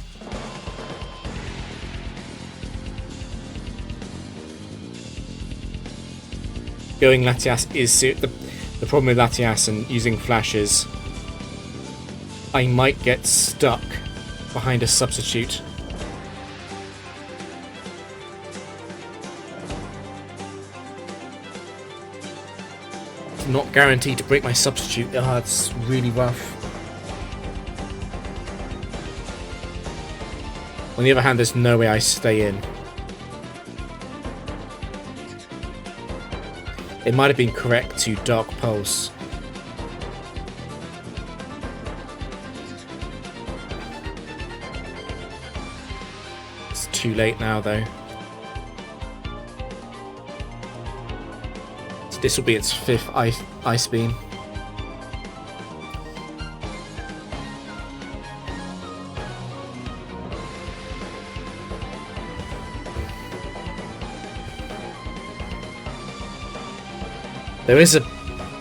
Going Latias is the problem with Latias and using Flash is I might get stuck behind a substitute. It's not guaranteed to break my substitute. Oh, it's really rough. On the other hand, there's no way I stay in. It might have been correct to Dark Pulse. It's too late now, though. So this will be its 5th Ice Beam. There is a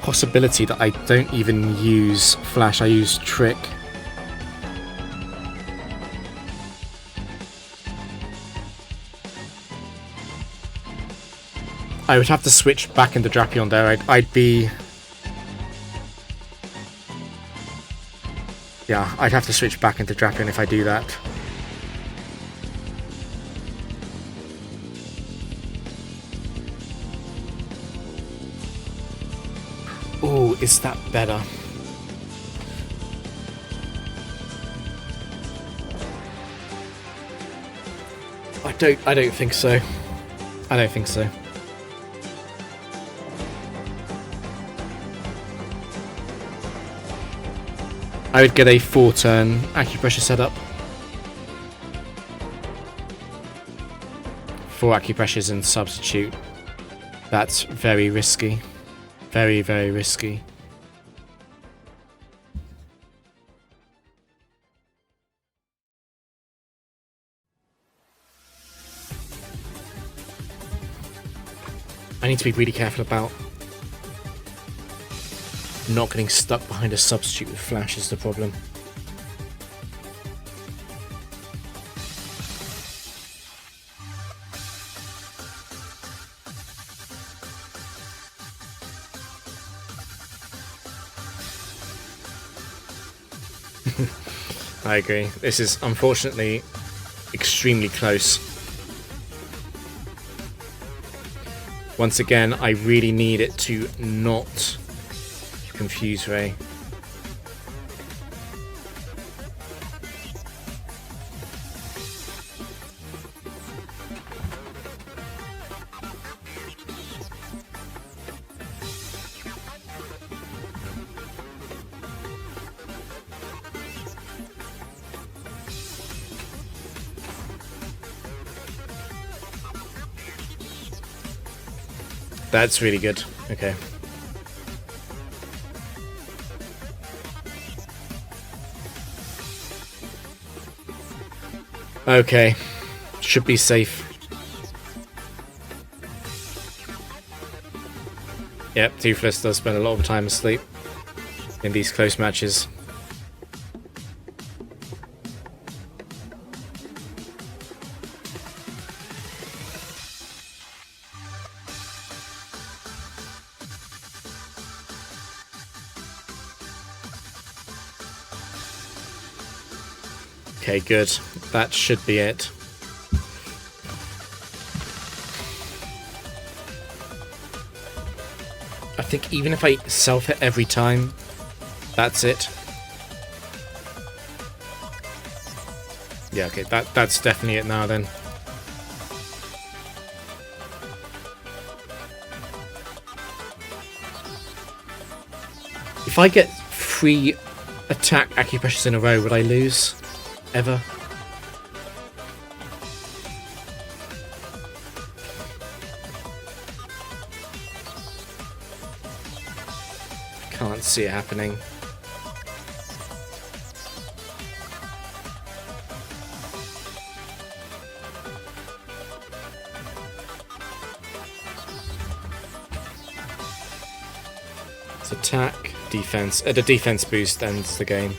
possibility that I don't even use Flash, I use Trick. I would have to switch back into Drapion there. I'd be... Yeah, I'd have to switch back into Drapion if I do that. Ooh, is that better? I don't think so. I don't think so. I would get a 4-turn acupressure setup. 4 acupressures and substitute. That's very risky. Very, very risky. I need to be really careful about not getting stuck behind a substitute with Flash is the problem. I agree. This is unfortunately extremely close. Once again, I really need it to not confuse Ray. That's really good. Okay. Okay. Should be safe. Yep, Toothless does spend a lot of time asleep in these close matches. Okay, good. That should be it. I think even if I self-hit every time, that's it. Yeah, okay, that's definitely it now then. If I get 3 attack acupressures in a row, would I lose? Ever? Can't see it happening. It's attack, defense. The defense boost ends the game.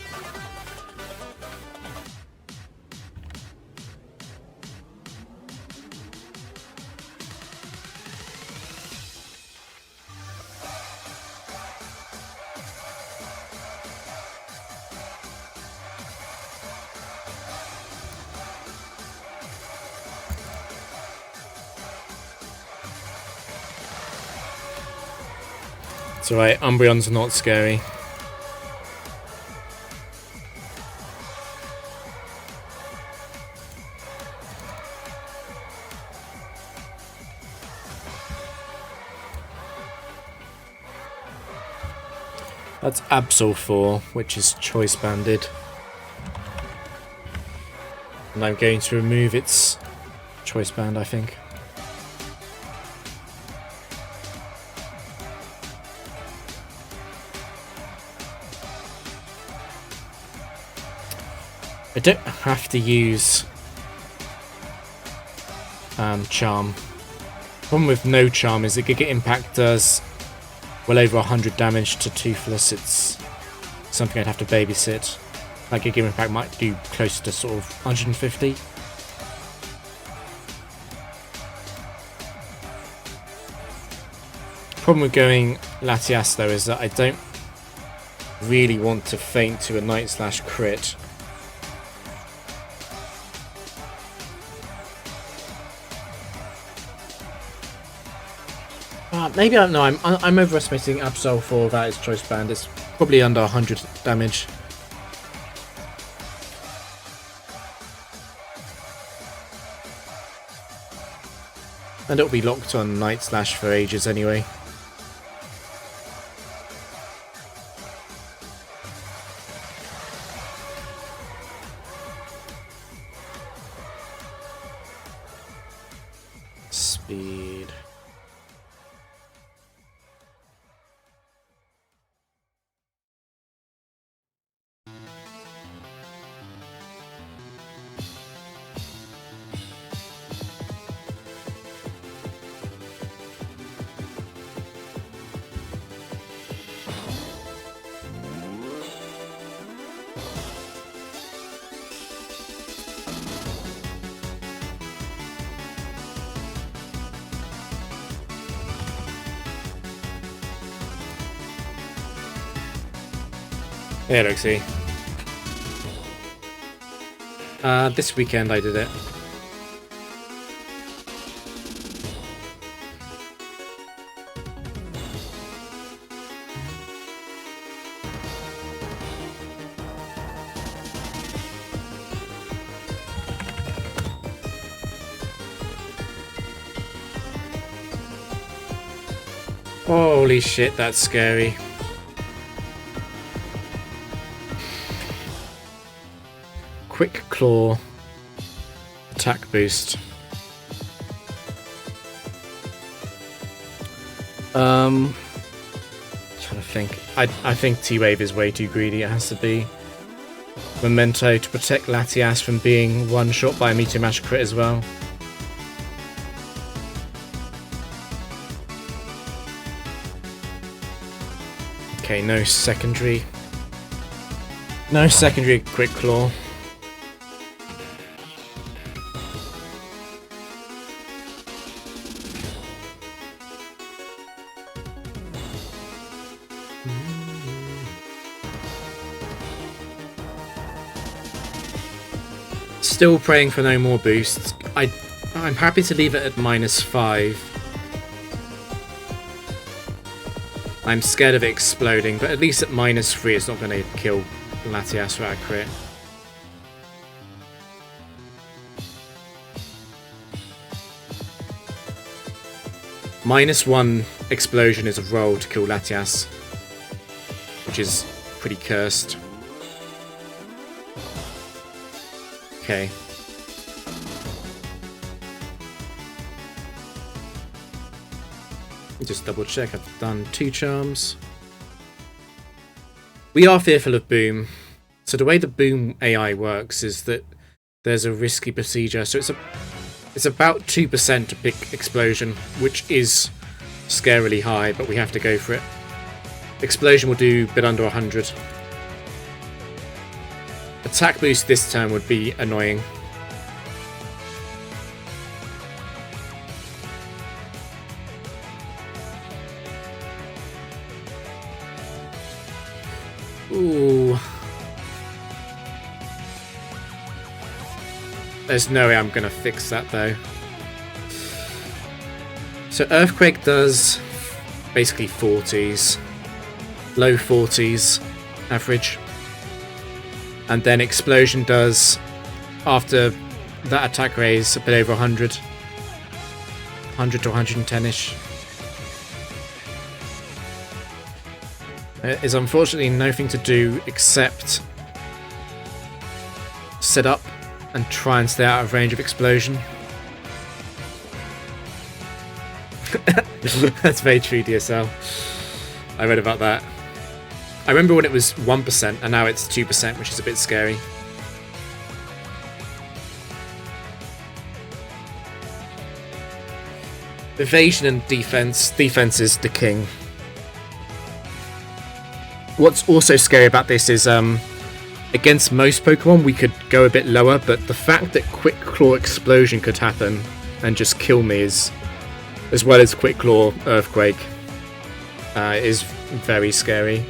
It's alright, Umbreon's not scary. That's Absol 4, which is choice banded. And I'm going to remove its choice band, I think. I don't have to use Charm. Problem with no Charm is that Giga Impact does well over 100 damage to Toothless. It's something I'd have to babysit. Like Giga Impact might do close to sort of 150. Problem with going Latias though is that I don't really want to feint to a Night Slash crit. Maybe I don't know. I'm overestimating Absol 4 without its choice band. It's probably under 100 damage. And it'll be locked on Night Slash for ages anyway. Speed. Hey, Roxy. This weekend I did it. Holy shit, that's scary. Quick Claw, attack boost. Trying to think. I think T-Wave is way too greedy. It has to be Memento to protect Latias from being one-shot by a Meteor Mash crit as well. Okay, no secondary. No secondary Quick Claw. Still praying for no more boosts. I'm happy to leave it at -5. I'm scared of it exploding, but at least at -3 it's not going to kill Latias without a crit. -1 explosion is a roll to kill Latias, which which is pretty cursed. Okay. Just double check, I've done 2 charms. We are fearful of Boom. So the way the Boom AI works is that there's a risky procedure. So it's about 2% to pick Explosion, which is scarily high, but we have to go for it. Explosion will do a bit under 100. Attack boost this turn would be annoying. Ooh. There's no way I'm gonna fix that though. So Earthquake does basically 40s, low 40s average. And then Explosion does, after that attack raise, a bit over 100. 100 to 110-ish. There is unfortunately nothing to do except sit up and try and stay out of range of Explosion. That's very true, DSL. I read about that. I remember when it was 1% and now it's 2%, which is a bit scary. Evasion and defense. Defense is the king. What's also scary about this is against most Pokemon we could go a bit lower, but the fact that Quick Claw Explosion could happen and just kill me is, as well as Quick Claw Earthquake, is very scary.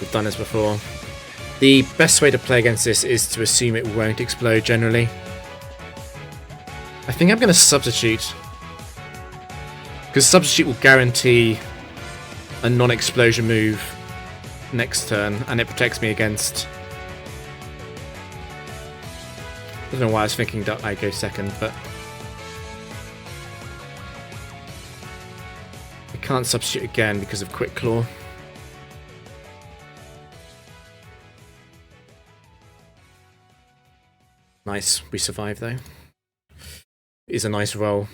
We've done this before. The best way to play against this is to assume it won't explode generally. I think I'm going to Substitute, because Substitute will guarantee a non-explosion move next turn, and it protects me against... I don't know why I was thinking that I go second, but... I can't Substitute again because of Quick Claw. Nice, we survived though. It is a nice roll.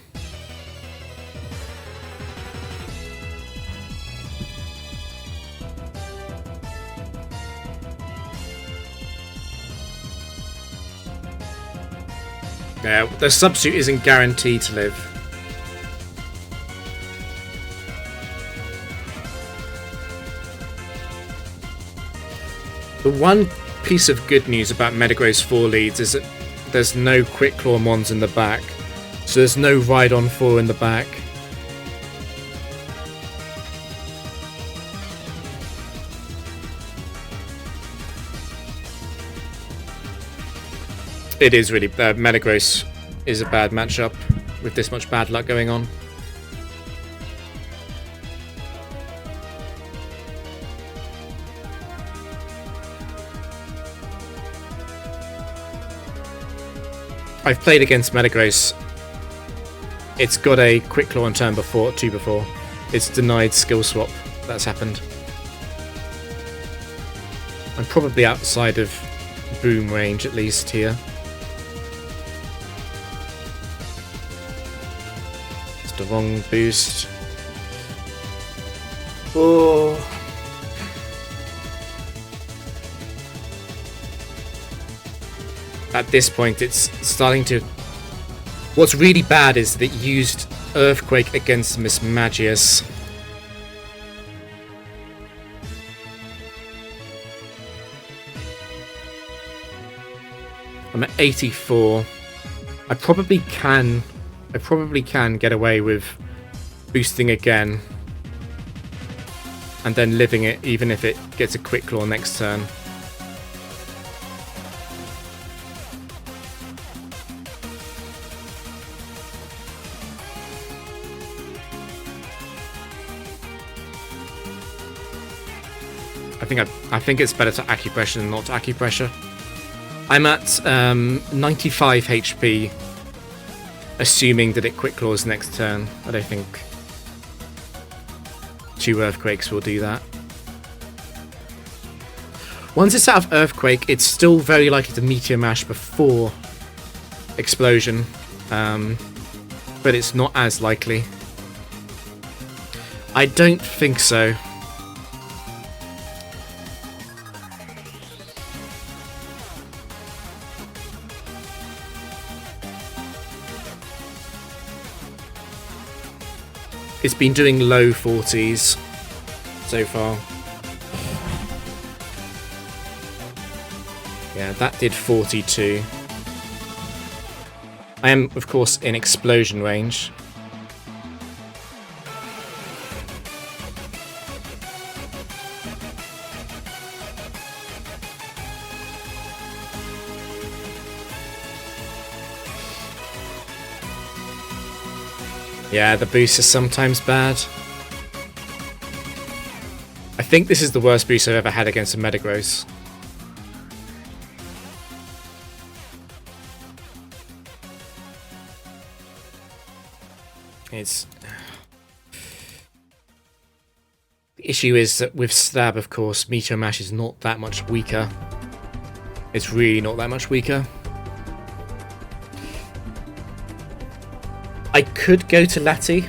Yeah, the Substitute isn't guaranteed to live. The one piece of good news about Metagross 4 leads is that there's no Quick Claw Mons in the back. So there's no Rhydon 4 in the back. It is really bad. Metagross is a bad matchup with this much bad luck going on. I've played against Metagross. It's got a Quick Claw on turn before, 2 before. It's denied skill swap. That's happened. I'm probably outside of Boom range at least here. It's the wrong boost. Oh. At this point, it's starting to... What's really bad is that it used Earthquake against Mismagius. I'm at 84. I probably can get away with boosting again and then living it, even if it gets a Quick Claw next turn. I think it's better to Acupressure than not to Acupressure. I'm at 95 HP assuming that it quick claws next turn. I don't think 2 Earthquakes will do that. Once it's out of Earthquake, it's still very likely to Meteor Mash before Explosion, but it's not as likely. I don't think so. It's been doing low 40s so far. Yeah, that did 42. I am, of course, in explosion range. Yeah, the boost is sometimes bad. I think this is the worst boost I've ever had against a Metagross. The issue is that with Stab, of course, Meteor Mash is not that much weaker. It's really not that much weaker. I could go to Lati.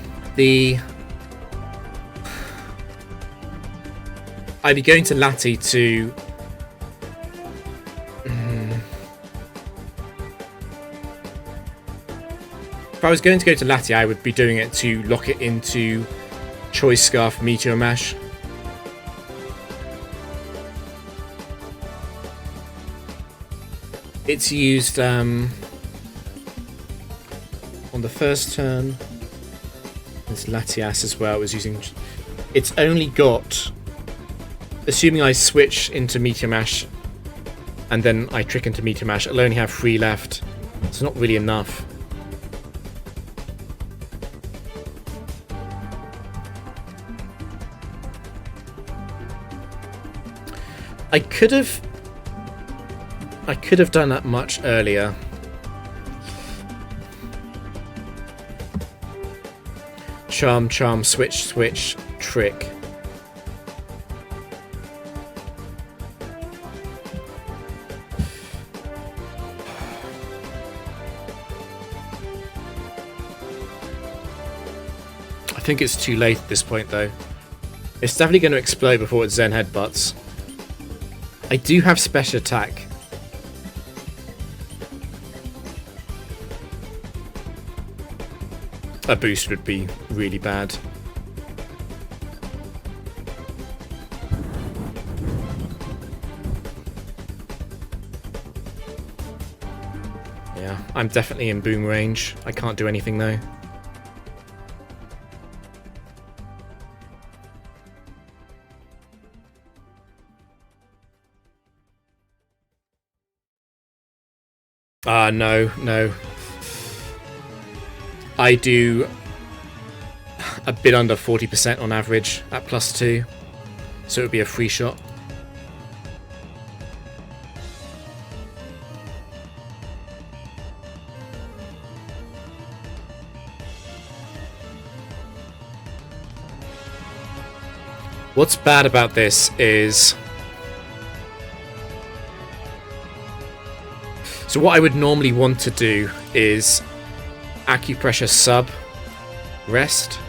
I'd be going to Lati to... If I was going to go to Lati, I would be doing it to lock it into Choice Scarf Meteor Mash. It's used on the first turn. There's Latias as well. It was using. It's only got, assuming I switch into Meteor Mash and then I trick into Meteor Mash, I'll only have 3 left. It's not really enough. I could have done that much earlier. Charm, charm, switch, switch, trick. I think it's too late at this point, though. It's definitely going to explode before it Zen Headbutts. I do have special attack. A boost would be really bad. Yeah, I'm definitely in boom range. I can't do anything though. No. I do a bit under 40% on average at +2, so it would be a free shot. What's bad about this is... So what I would normally want to do is acupressure sub rest.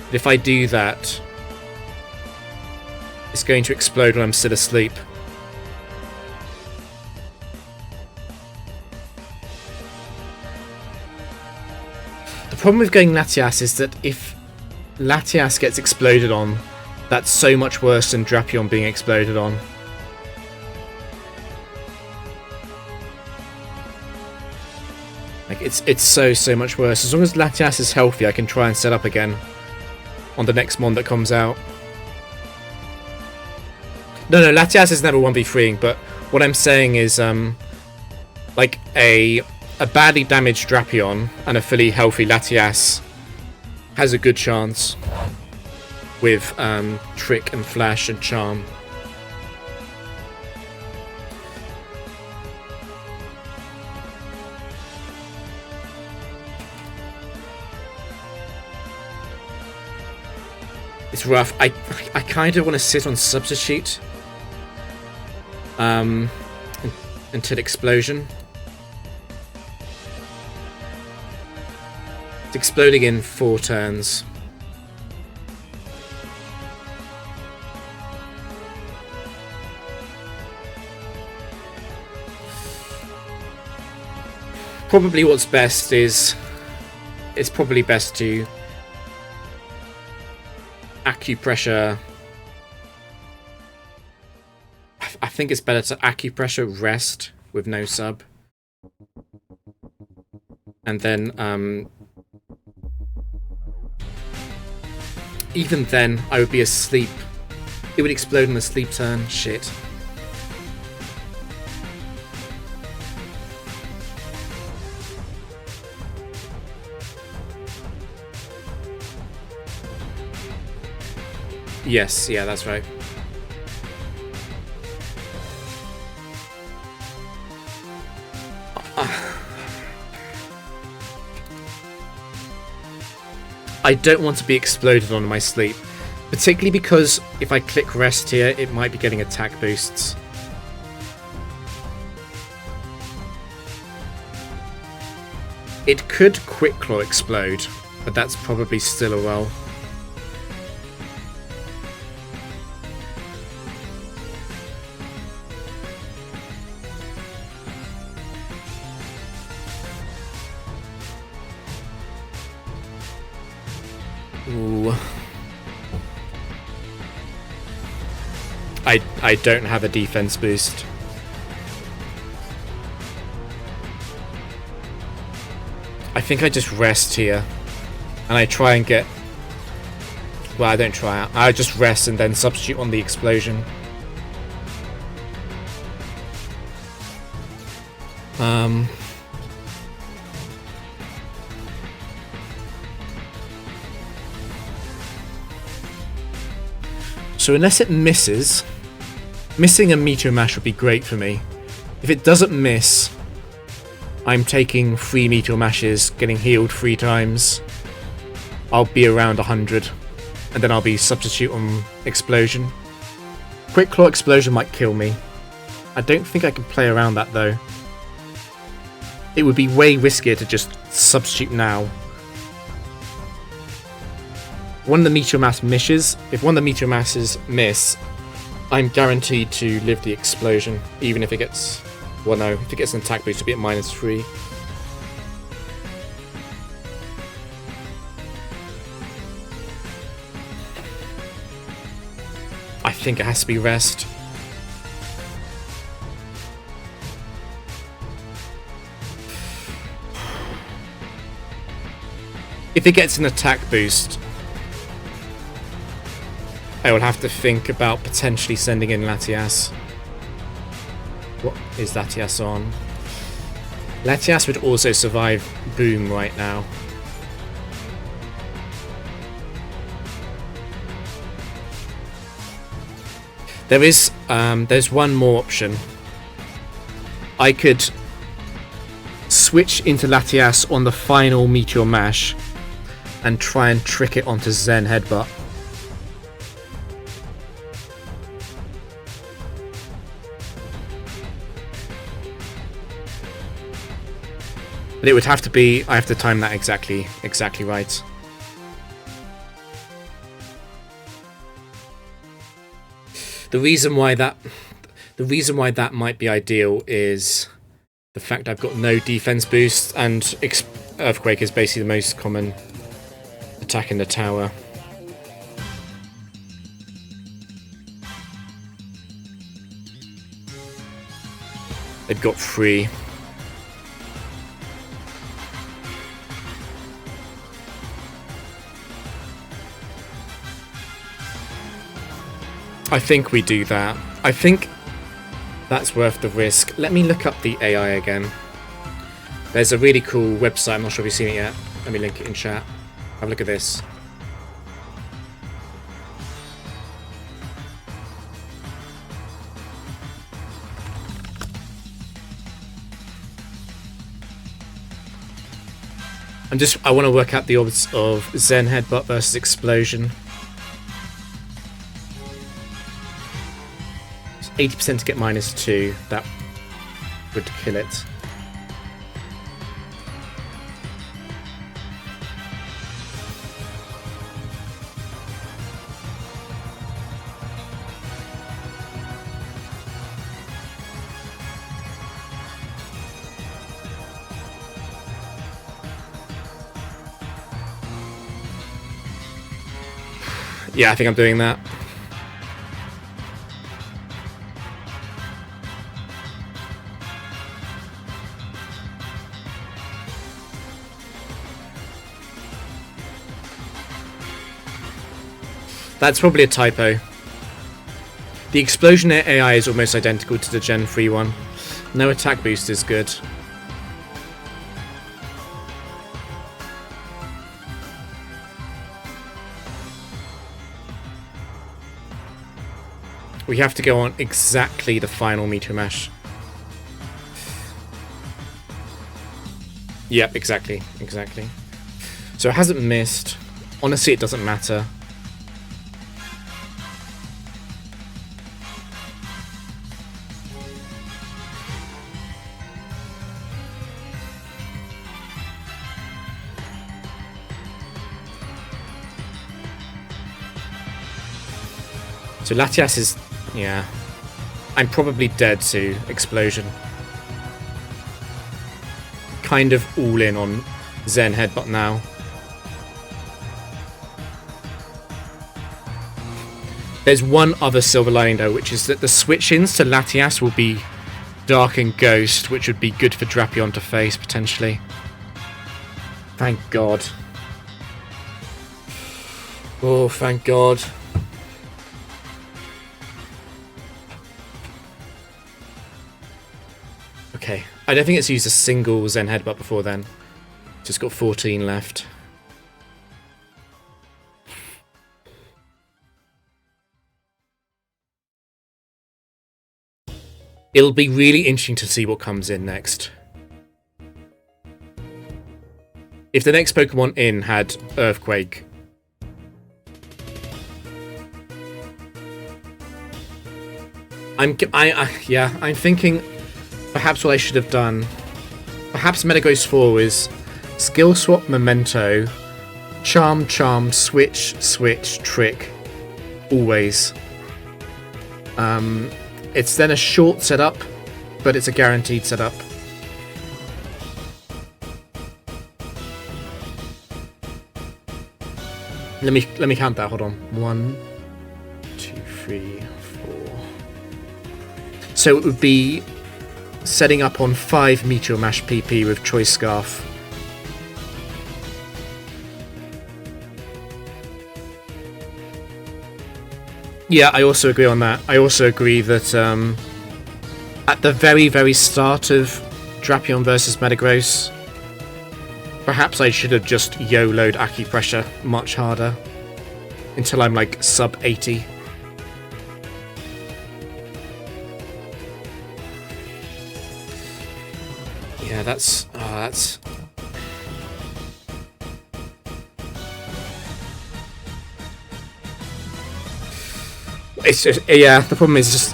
But if I do that, it's going to explode when I'm still asleep. The problem with going Latias is that if Latias gets exploded on, that's so much worse than Drapion being exploded on. Like, it's so much worse. As long as Latias is healthy, I can try and set up again on the next mon that comes out. No, Latias is never 1v3ing, but what I'm saying is, like, a badly damaged Drapion and a fully healthy Latias has a good chance with Trick and Flash and Charm. It's rough. I kind of want to sit on substitute until explosion. It's exploding in 4 turns. Probably what's best is it's probably best to acupressure. I think it's better to acupressure rest with no sub, and then even then I would be asleep. It would explode in the sleep turn. Shit. Yes, yeah, that's right. I don't want to be exploded on in my sleep, particularly because if I click rest here, it might be getting attack boosts. It could quick claw explode, but that's probably still a roll. Ooh. I don't have a defense boost. I think I just rest here and I try and get... Well, I don't try. I just rest and then substitute on the explosion. So unless it misses, missing a Meteor Mash would be great for me. If it doesn't miss, I'm taking 3 Meteor Mashes, getting healed 3 times. I'll be around 100, and then I'll be substitute on Explosion. Quick Claw Explosion might kill me. I don't think I can play around that though. It would be way riskier to just substitute now. One of the Meteor Mass misses. If one of the Meteor Masses miss, I'm guaranteed to live the explosion, even if it gets... Well, no, if it gets an attack boost, it'll be at -3. I think it has to be rest. If it gets an attack boost, I will have to think about potentially sending in Latias. What is Latias on? Latias would also survive Boom right now. There's one more option. I could switch into Latias on the final Meteor Mash and try and trick it onto Zen Headbutt. But it would have to be... I have to time that exactly right. The reason why that might be ideal is the fact I've got no defense boost, and Earthquake is basically the most common attack in the tower. They've got 3. I think we do that. I think that's worth the risk. Let me look up the AI again. There's a really cool website. I'm not sure if you've seen it yet. Let me link it in chat. Have a look at this. I want to work out the odds of Zen Headbutt versus Explosion. 80% to get -2. That would kill it. Yeah, I think I'm doing that. That's probably a typo. The explosion AI is almost identical to the Gen 3 one. No attack boost is good. We have to go on exactly the final Meteor Mash. Yep, exactly. So it hasn't missed. Honestly, it doesn't matter. So Latias is... yeah. I'm probably dead to Explosion. Kind of all in on Zen Headbutt now. There's one other silver lining though, which is that the switch-ins to Latias will be Dark and Ghost, which would be good for Drapion to face, potentially. Thank God. Oh, thank God. Okay, I don't think it's used a single Zen Headbutt before then. Just got 14 left. It'll be really interesting to see what comes in next. If the next Pokemon in had Earthquake... I'm thinking... Perhaps what I should have done... Perhaps Metagross 4 is Skill Swap Memento, Charm, Switch, Trick. Always. It's then a short setup, but it's a guaranteed setup. Let me count that, hold on. 1, 2, 3, 4. So it would be setting up on 5 Meteor Mash PP with Choice Scarf. Yeah, I also agree on that. I also agree that at the very, very start of Drapion versus Metagross, perhaps I should have just YOLO'd Acupressure much harder until I'm like sub 80. Yeah, that's... It's just, yeah, the problem is just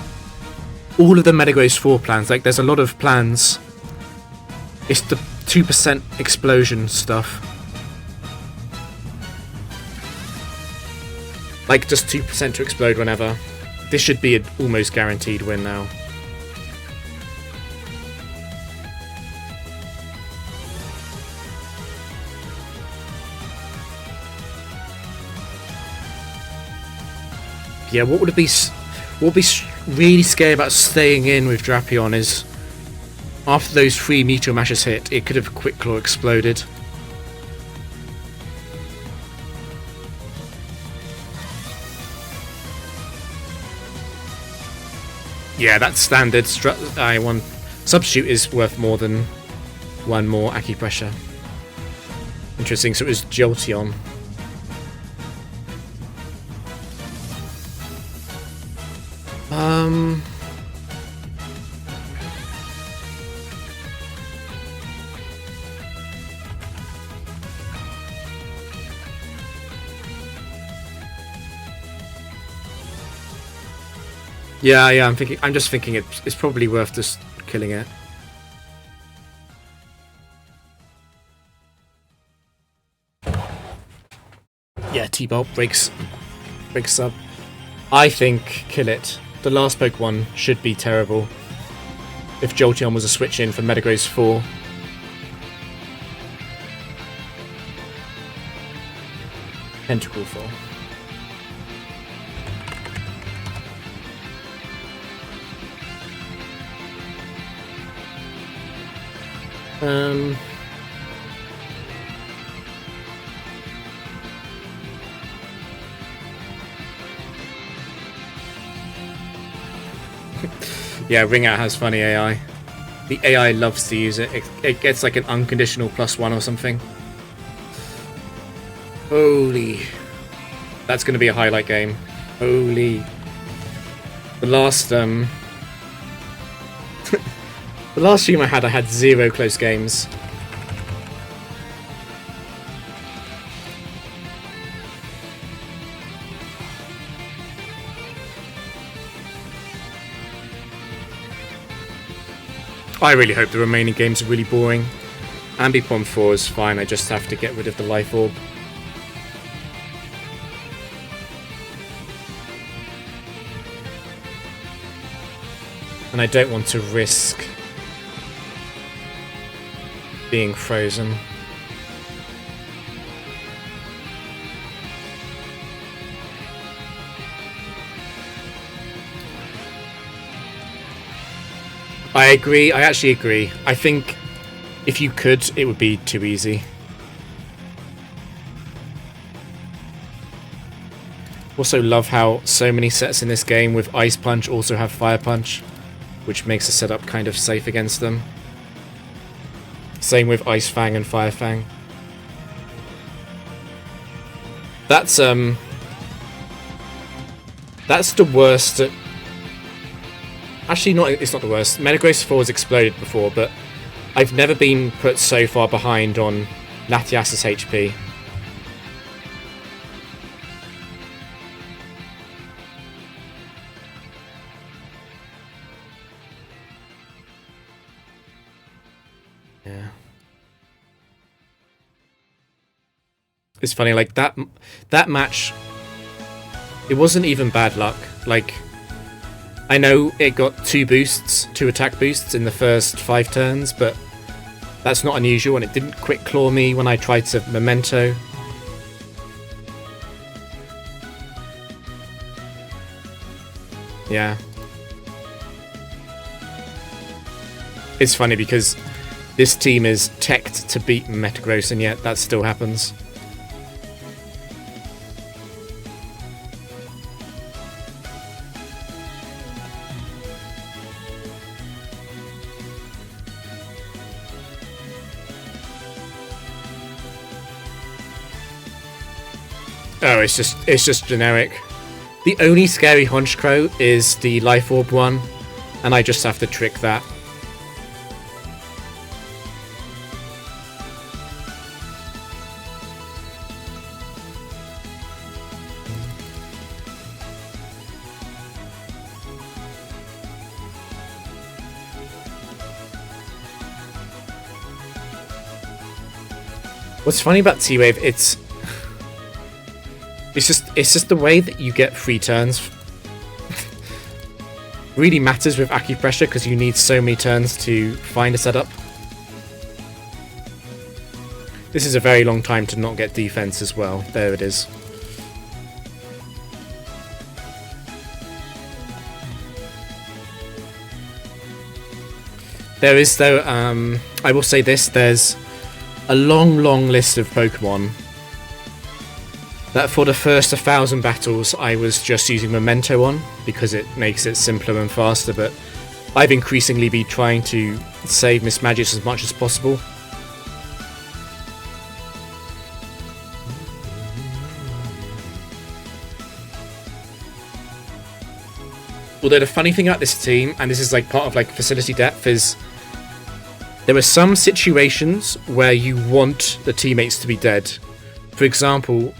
all of the Metagross 4 plans, like there's a lot of plans. It's the 2% explosion stuff. Like just 2% to explode whenever. This should be an almost guaranteed win now. Yeah, what would be really scary about staying in with Drapion is after those 3 Meteor Mashes hit, it could have Quick Claw exploded. Yeah, that's standard. Substitute is worth more than 1 more Acupressure. Interesting, so it was Jolteon. Yeah. I'm just thinking it's probably worth just killing it. Yeah, T-Bolt breaks sub. I think kill it. The last Pokemon should be terrible. If Jolteon was a switch in for Metagross 4. Tentacle Fall. Yeah, Ring Out has funny AI. The AI loves to use it. It gets like an unconditional +1 or something. Holy. That's going to be a highlight game. Holy. The last the last stream I had 0 close games. I really hope the remaining games are really boring. Ambipom 4 is fine, I just have to get rid of the Life Orb. And I don't want to risk being frozen. I agree, I actually agree. I think if you could, it would be too easy. Also love how so many sets in this game with Ice Punch also have Fire Punch, which makes the setup kind of safe against them. Same with Ice Fang and Fire Fang. That's the worst. Actually, it's not the worst. Metagross 4 has exploded before, but I've never been put so far behind on Latias's HP. Yeah. It's funny, like that match, it wasn't even bad luck. Like, I know it got 2 attack boosts in the first 5 turns, but that's not unusual, and it didn't quick claw me when I tried to Memento. Yeah. It's funny because this team is teched to beat Metagross, and yet that still happens. Oh, it's just generic. The only scary Honchkrow is the Life Orb one, and I just have to trick that. What's funny about T-Wave, it's just the way that you get free turns really matters with Acupressure, because you need so many turns to find a setup. This is a very long time to not get defense as well. There it is. There is, though, I will say this, there's a long list of Pokemon that for the first 1,000 battles I was just using Memento on, because it makes it simpler and faster, but I've increasingly been trying to save Mismagius as much as possible. Although the funny thing about this team, and this is like part of like facility depth, is there are some situations where you want the teammates to be dead. For example,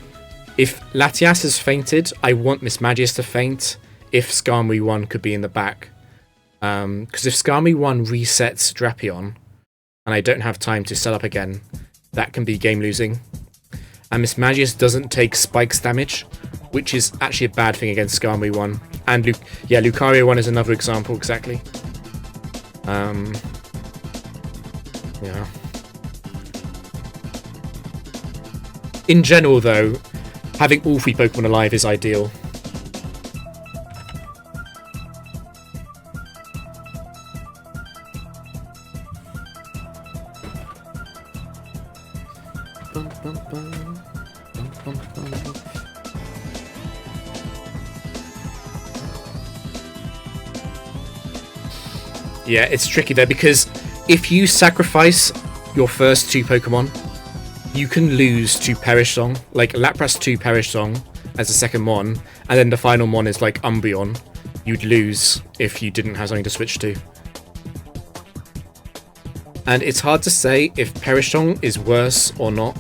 if Latias has fainted, I want Mismagius to faint. if Skarmory 1 could be in the back. Because if Skarmory 1 resets Drapion, and I don't have time to set up again, that can be game losing. And Mismagius doesn't take Spikes damage, which is actually a bad thing against Skarmory 1. And Lucario 1 is another example, exactly. Yeah. In general, though, having all 3 Pokemon alive is ideal. Yeah, it's tricky there, because if you sacrifice your first 2 Pokemon, you can lose to Perish Song. Like, Lapras 2 Perish Song as the second one, and then the final one is like Umbreon. You'd lose if you didn't have something to switch to. And it's hard to say if Perish Song is worse or not.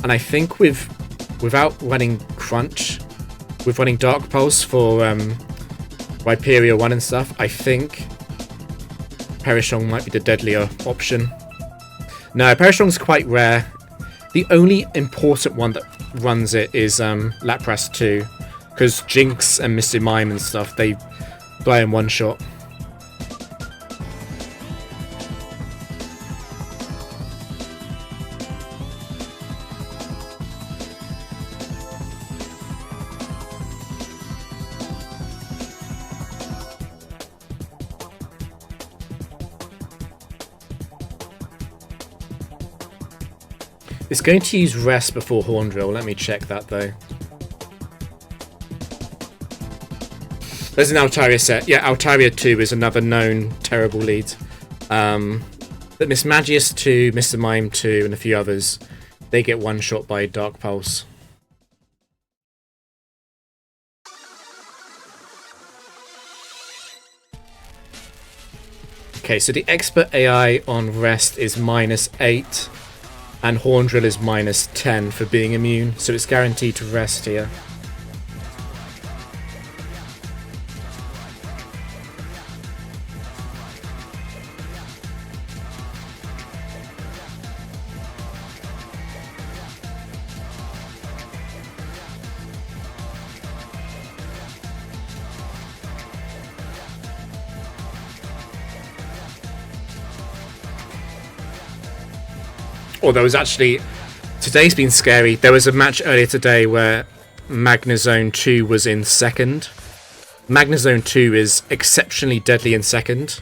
And I think without running Crunch, with running Dark Pulse for Rhyperior 1 and stuff, I think Perish Song might be the deadlier option. No, Perish Song's quite rare. The only important one that runs it is Lapras 2, because Jinx and Mr. Mime and stuff, they die in one shot. It's going to use Rest before Horn Drill. Let me check that, though. There's an Altaria set. Yeah, Altaria 2 is another known terrible lead. But Mismagius 2, Mr. Mime 2, and a few others, they get one shot by Dark Pulse. Okay, so the Expert AI on Rest is -8. And Horn Drill is -10 for being immune, so it's guaranteed to rest here. Although it's actually, today's been scary. There was a match earlier today where Magnezone 2 was in second. Magnezone 2 is exceptionally deadly in second.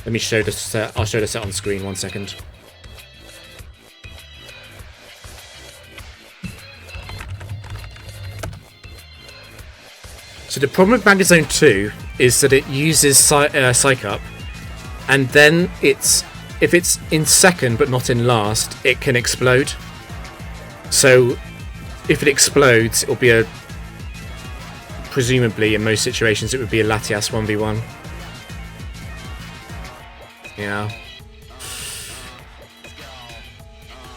Let me show the set. I'll show the set on screen, 1 second. So the problem with Magnezone 2 is that it uses Psych Up, and then if it's in second but not in last, it can explode. So if it explodes, it'll be presumably in most situations it would be a Latias 1v1. Yeah.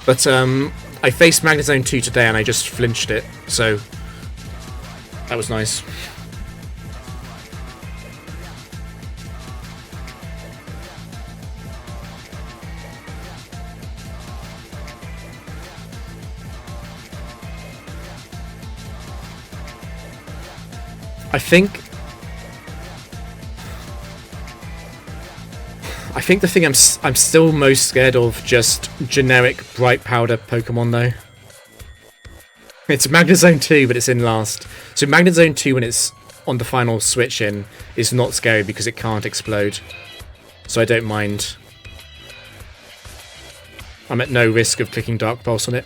But I faced Magnezone 2 today and I just flinched it, so that was nice. I think the thing I'm still most scared of, just generic Bright Powder Pokemon though. It's Magnezone 2, but it's in last. So Magnezone 2, when it's on the final switch in, is not scary because it can't explode. So I don't mind. I'm at no risk of clicking Dark Pulse on it.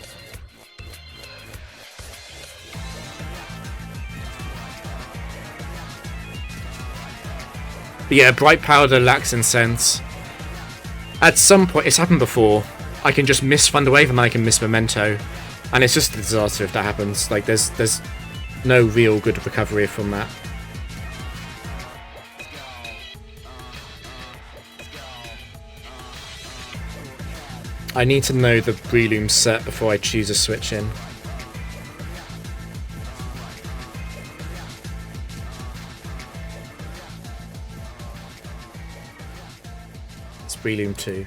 But yeah, Bright Powder lacks in sense. At some point, it's happened before, I can just miss Thunder Wave and then I can miss Memento. And it's just a disaster if that happens. Like, there's no real good recovery from that. I need to know the Breloom set before I choose a switch in. Breloom 2.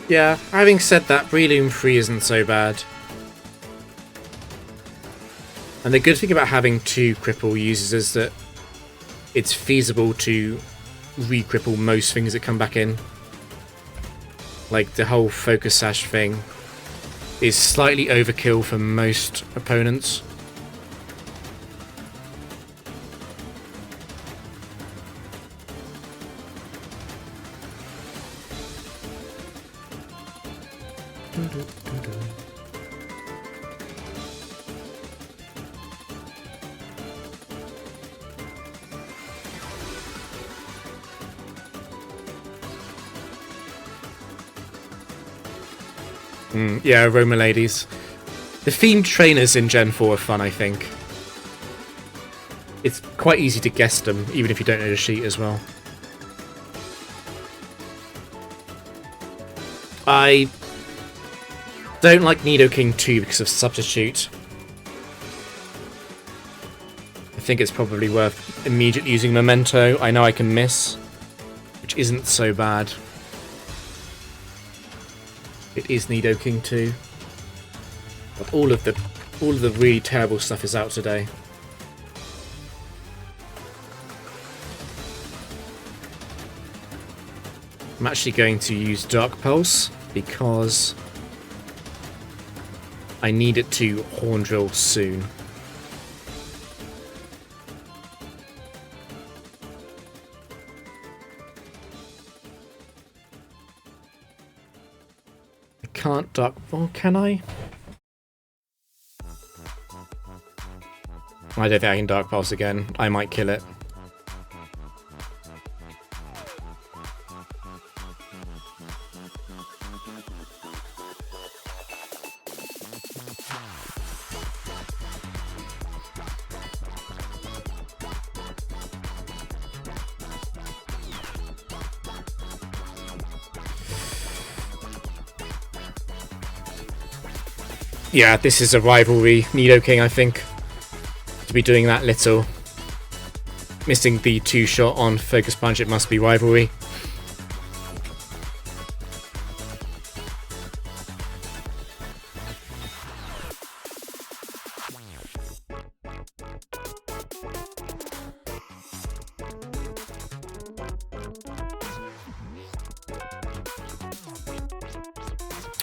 Yeah, having said that, Breloom 3 isn't so bad. And the good thing about having 2 cripple users is that it's feasible to re-cripple most things that come back in. Like the whole focus sash thing is slightly overkill for most opponents. Yeah, Roma ladies. The themed trainers in Gen 4 are fun, I think. It's quite easy to guess them, even if you don't know the sheet as well. I don't like Nidoking 2 because of Substitute. I think it's probably worth immediately using Memento. I know I can miss, which isn't so bad. It is Nidoking 2. But all of the really terrible stuff is out today. I'm actually going to use Dark Pulse because I need it to Horn Drill soon. I can't Dark... Oh, can I? I don't think I can Dark Pulse again. I might kill it. Yeah, this is a rivalry. Nidoking, I think, to be doing that little. Missing the 2-shot on Focus Punch, it must be rivalry.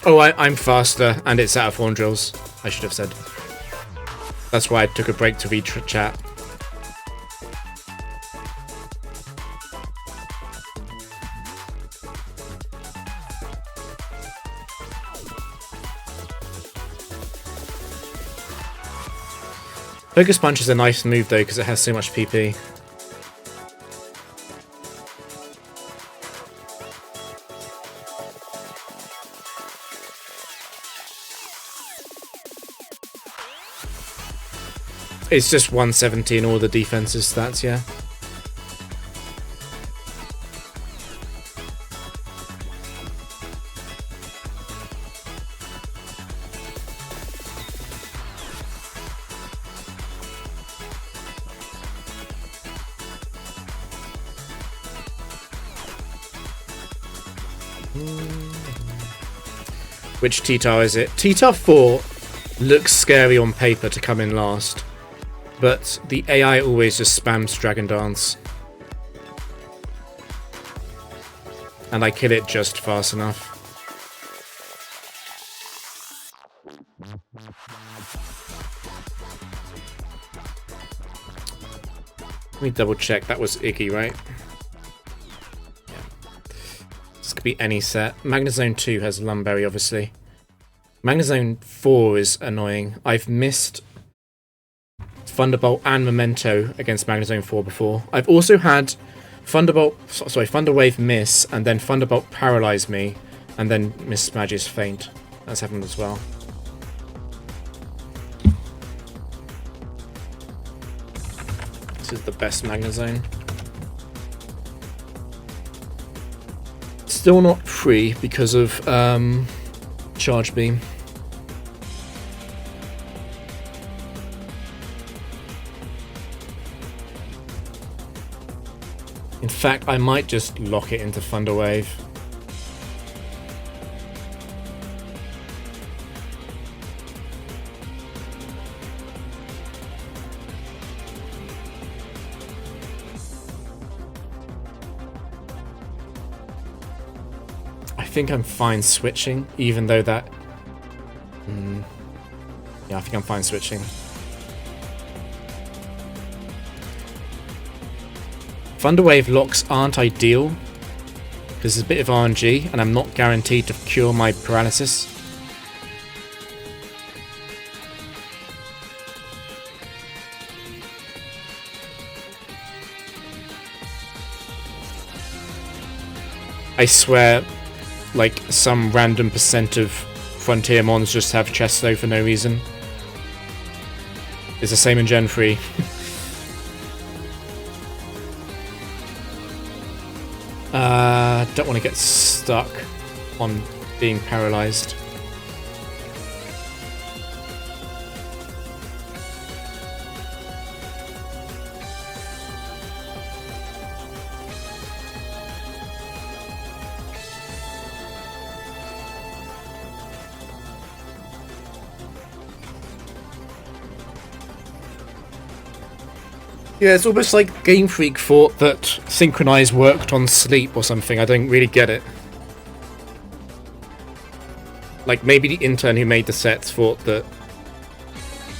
Oh, I'm faster, and it's out of Horn Drills, I should have said. That's why I took a break to read chat. Focus Punch is a nice move though, because it has so much PP. It's just 170 in all the defensive stats, yeah. Which T-Tar is it? T-Tar 4 looks scary on paper to come in last. But the AI always just spams Dragon Dance. And I kill it just fast enough. Let me double check. That was Iggy, right? Yeah. This could be any set. Magnezone 2 has Lumberry, obviously. Magnezone 4 is annoying. I've missed Thunderbolt and Memento against Magnezone 4 before. I've also had Thunder Wave miss, and then Thunderbolt paralyze me, and then Miss Magi's faint. That's happened as well. This is the best Magnezone. Still not free because of Charge Beam. In fact, I might just lock it into Thunder Wave. I think I'm fine switching, even though that... Yeah, I think I'm fine switching. Thunder Wave locks aren't ideal, because there's a bit of RNG, and I'm not guaranteed to cure my paralysis. I swear, like, some random percent of Frontier Mons just have Chesto for no reason. It's the same in Gen 3. Don't want to get stuck on being paralyzed. Yeah, it's almost like Game Freak thought that Synchronize worked on sleep or something. I don't really get it. Like, maybe the intern who made the sets thought that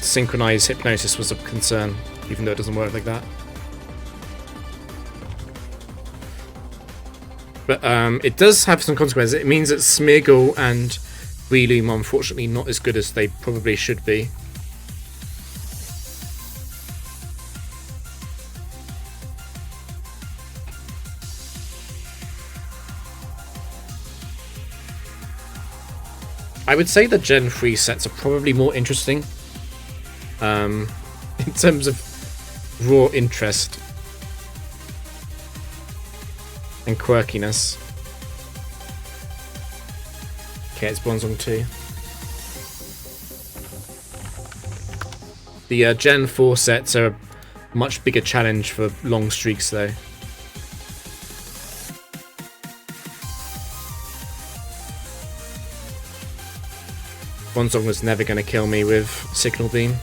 Synchronize Hypnosis was a concern, even though it doesn't work like that. But it does have some consequences. It means that Smeargle and Breloom are unfortunately not as good as they probably should be. I would say the Gen 3 sets are probably more interesting in terms of raw interest and quirkiness. Okay, it's Bronzong 2. The Gen 4 sets are a much bigger challenge for long streaks though. Bronzong was never going to kill me with Signal Beam.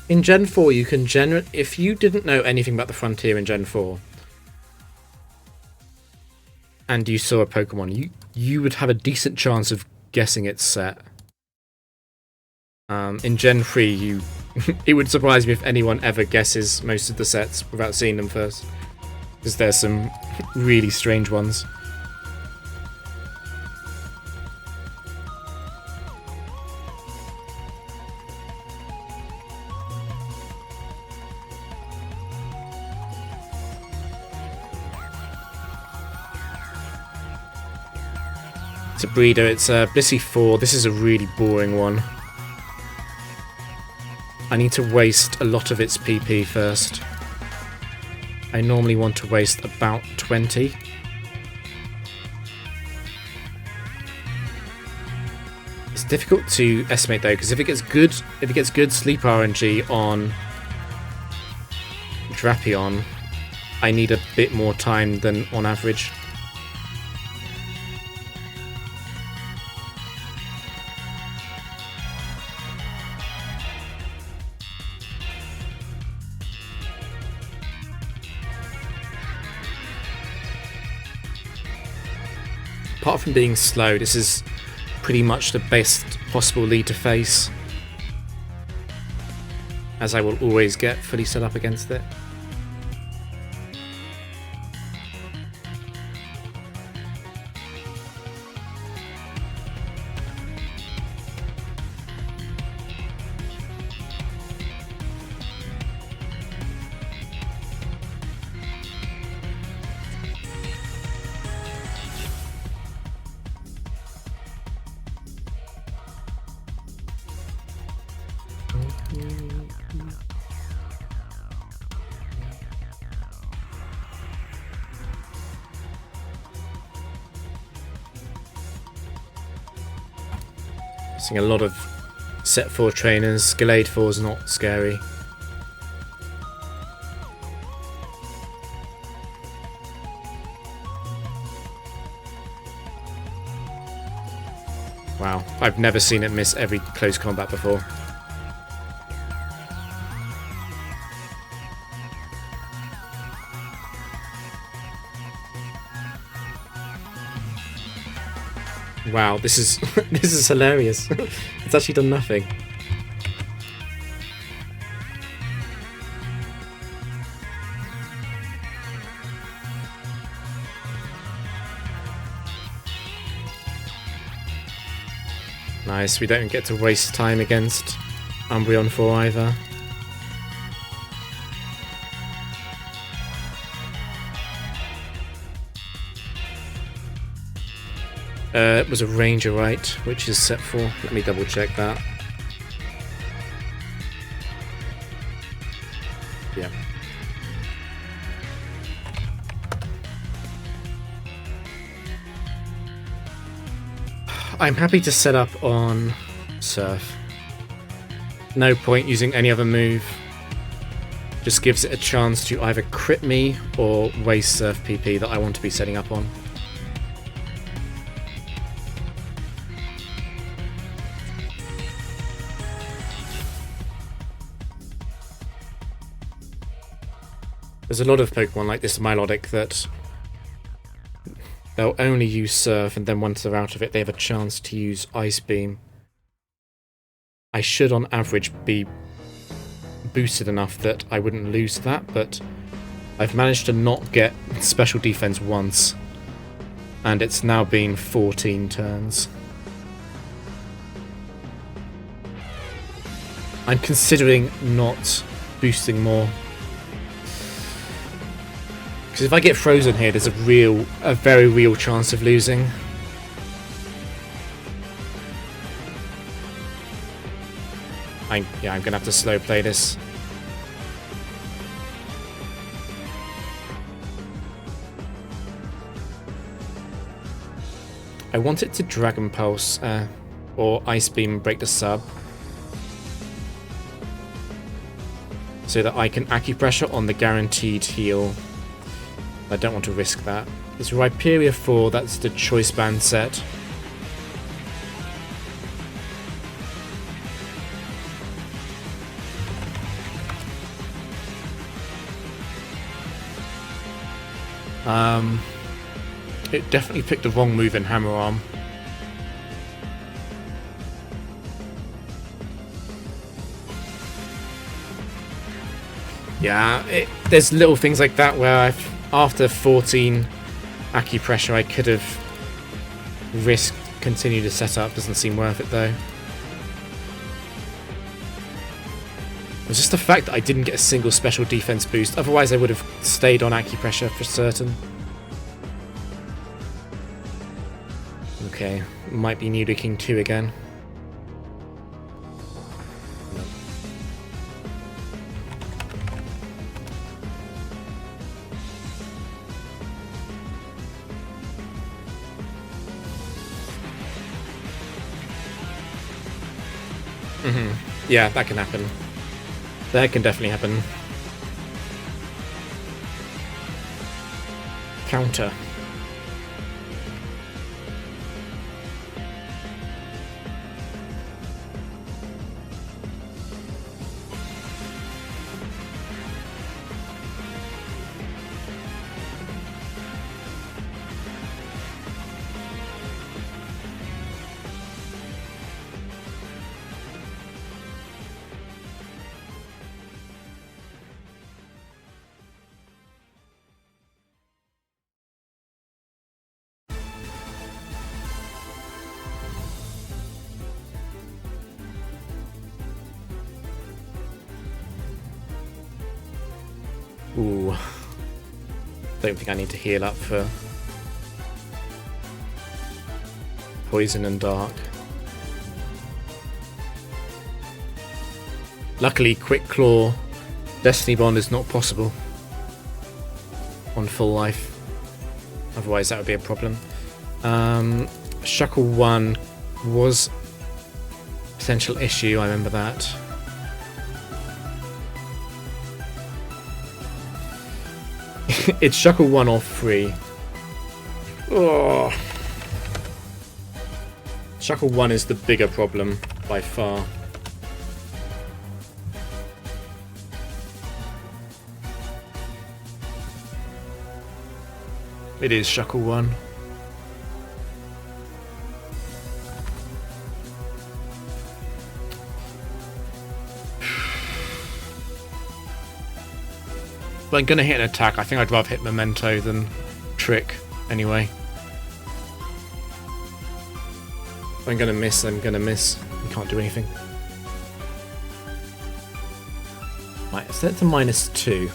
In Gen 4, you can if you didn't know anything about the Frontier in Gen 4, and you saw a Pokemon, you would have a decent chance of guessing its set. In Gen 3, it would surprise me if anyone ever guesses most of the sets without seeing them first, because there's some really strange ones. It's a breeder, it's a Blissey 4. This is a really boring one. I need to waste a lot of its PP first. I normally want to waste about 20. It's difficult to estimate though, because if it gets good sleep RNG on Drapion, I need a bit more time than on average. apart from being slow, this is pretty much the best possible lead to face, as I will always get fully set up against it. Seeing a lot of set 4 trainers. Gallade 4 is not scary. Wow, I've never seen it miss every close combat before. Wow, this is this is hilarious. It's actually done nothing. Nice, we don't get to waste time against Umbreon 4 either. It was a Ranger, right? Which is set 4. Let me double check that. Yeah. I'm happy to set up on Surf. No point using any other move. Just gives it a chance to either crit me or waste Surf PP that I want to be setting up on. There's a lot of Pokemon like this Milotic that they'll only use Surf, and then once they're out of it, they have a chance to use Ice Beam. I should, on average, be boosted enough that I wouldn't lose that, but I've managed to not get special defense once, and it's now been 14 turns. I'm considering not boosting more. Because if I get frozen here, there's a very real chance of losing. I'm gonna have to slow play this. I want it to Dragon Pulse or Ice Beam and break the sub, so that I can Acupressure on the guaranteed heal. I don't want to risk that. It's Rhyperior 4, that's the Choice Band set. It definitely picked the wrong move in Hammer Arm. Yeah, there's little things like that where after 14 Acupressure I could have risked continue to set up. Doesn't seem worth it though. It was just the fact that I didn't get a single special defense boost, otherwise I would have stayed on Acupressure for certain. Okay, might be New to King 2 again. Yeah, that can happen. That can definitely happen. Counter. Ooh. Don't think I need to heal up for poison and dark. Luckily, Quick Claw Destiny Bond is not possible on full life. Otherwise that would be a problem. Shuckle 1 was a potential issue, I remember that. It's Shuckle 1 or 3. Oh. Shuckle 1 is the bigger problem by far. It is Shuckle 1. If I'm gonna hit an attack, I think I'd rather hit Memento than Trick, anyway. If I'm gonna miss, I'm gonna miss. You can't do anything. Right, set to -2.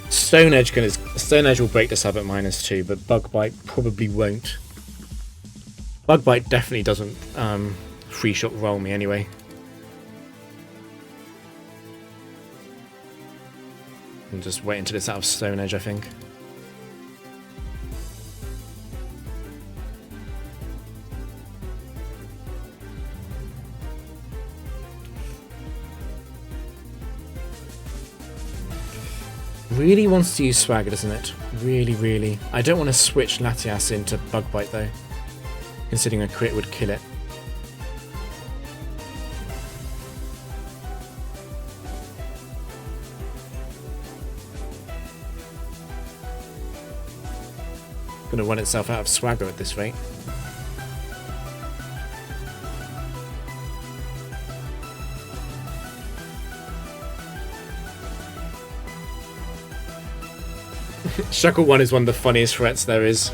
Stone Edge will break this up at -2, but Bug Bite probably won't. Bug Bite definitely doesn't free shot roll me anyway. And just wait until it's out of Stone Edge, I think. Really wants to use Swagger, doesn't it? Really, really. I don't want to switch Latias into Bug Bite though, considering a crit would kill it. Gonna run itself out of Swagger at this rate. Shuckle 1 is one of the funniest threats there is.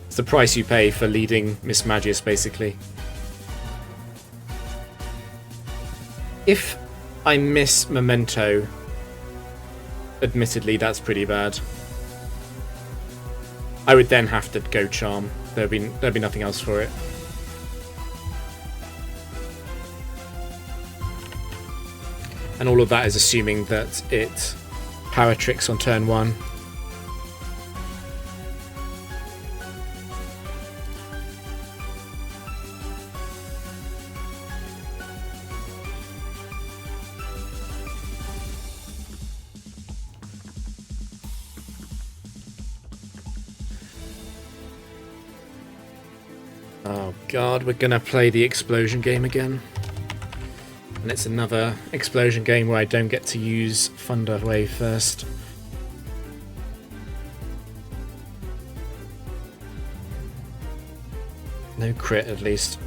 It's the price you pay for leading Miss Magius, basically. If I miss Memento, admittedly that's pretty bad. I would then have to go Charm. There'd be nothing else for it. And all of that is assuming that it Power Tricks on turn 1. Oh god, we're gonna play the explosion game again. And it's another explosion game where I don't get to use Thunder Wave first. No crit, at least.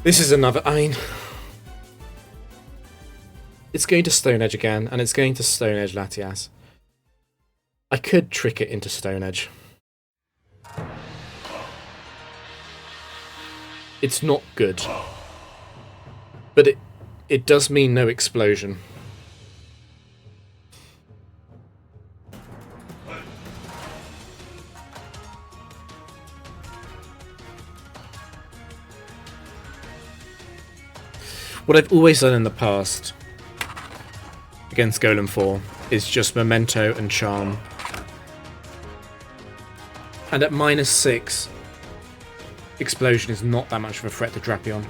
This is another... I mean... It's going to Stone Edge again, and it's going to Stone Edge Latias. I could trick it into Stone Edge. It's not good. But it does mean no explosion. What I've always done in the past against Golem 4 is just Memento and Charm. And at -6, Explosion is not that much of a threat to Drapion.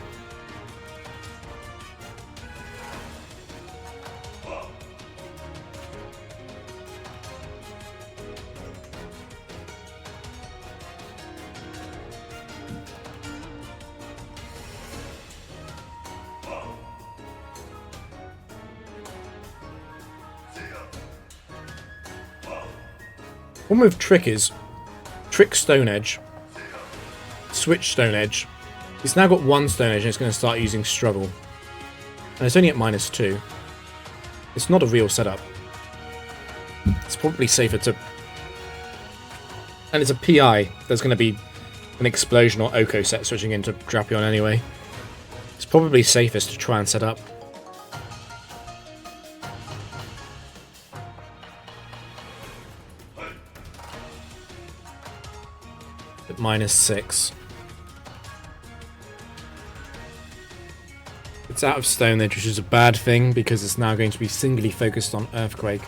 One with Trick is Trick Stone Edge, switch Stone Edge. He's now got 1 Stone Edge and it's going to start using Struggle. And it's only at -2. It's not a real setup. It's probably safer to... And it's a PI. There's going to be an Explosion or Oko set switching into Drapion anyway. It's probably safest to try and set up. At -6. It's out of Stone Age, which is a bad thing because it's now going to be singly focused on Earthquake.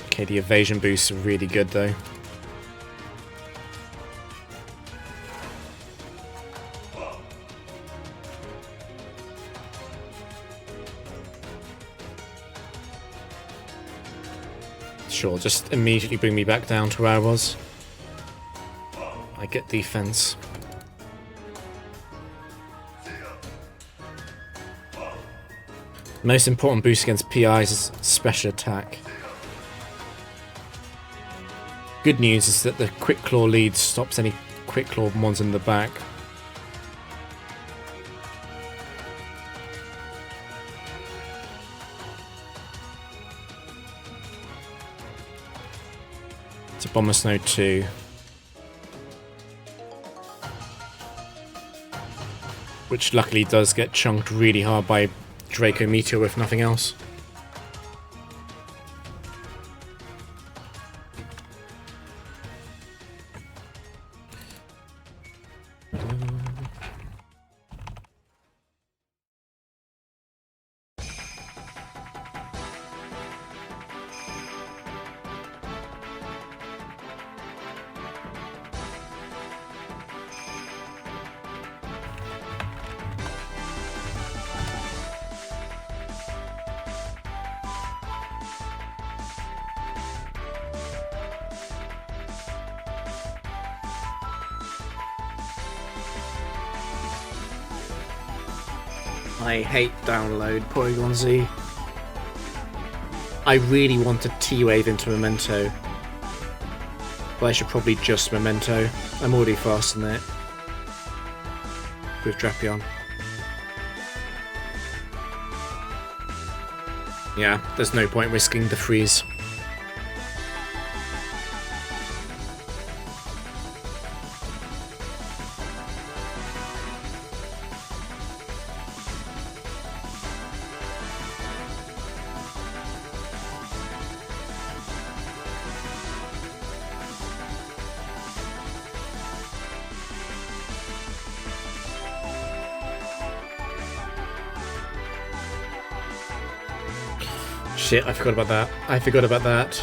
Okay, the evasion boosts are really good though. Sure, just immediately bring me back down to where I was. I get defense. The most important boost against PIs is special attack. Good news is that the Quick Claw lead stops any Quick Claw ones in the back. It's a Bomber Snow 2. Which luckily does get chunked really hard by Draco Meteor if nothing else. I hate download Polygon Z. I really want to T-Wave into Memento. But I should probably just Memento. I'm already faster than it. With Drapion. Yeah, there's no point risking the freeze. Shit, I forgot about that. I forgot about that.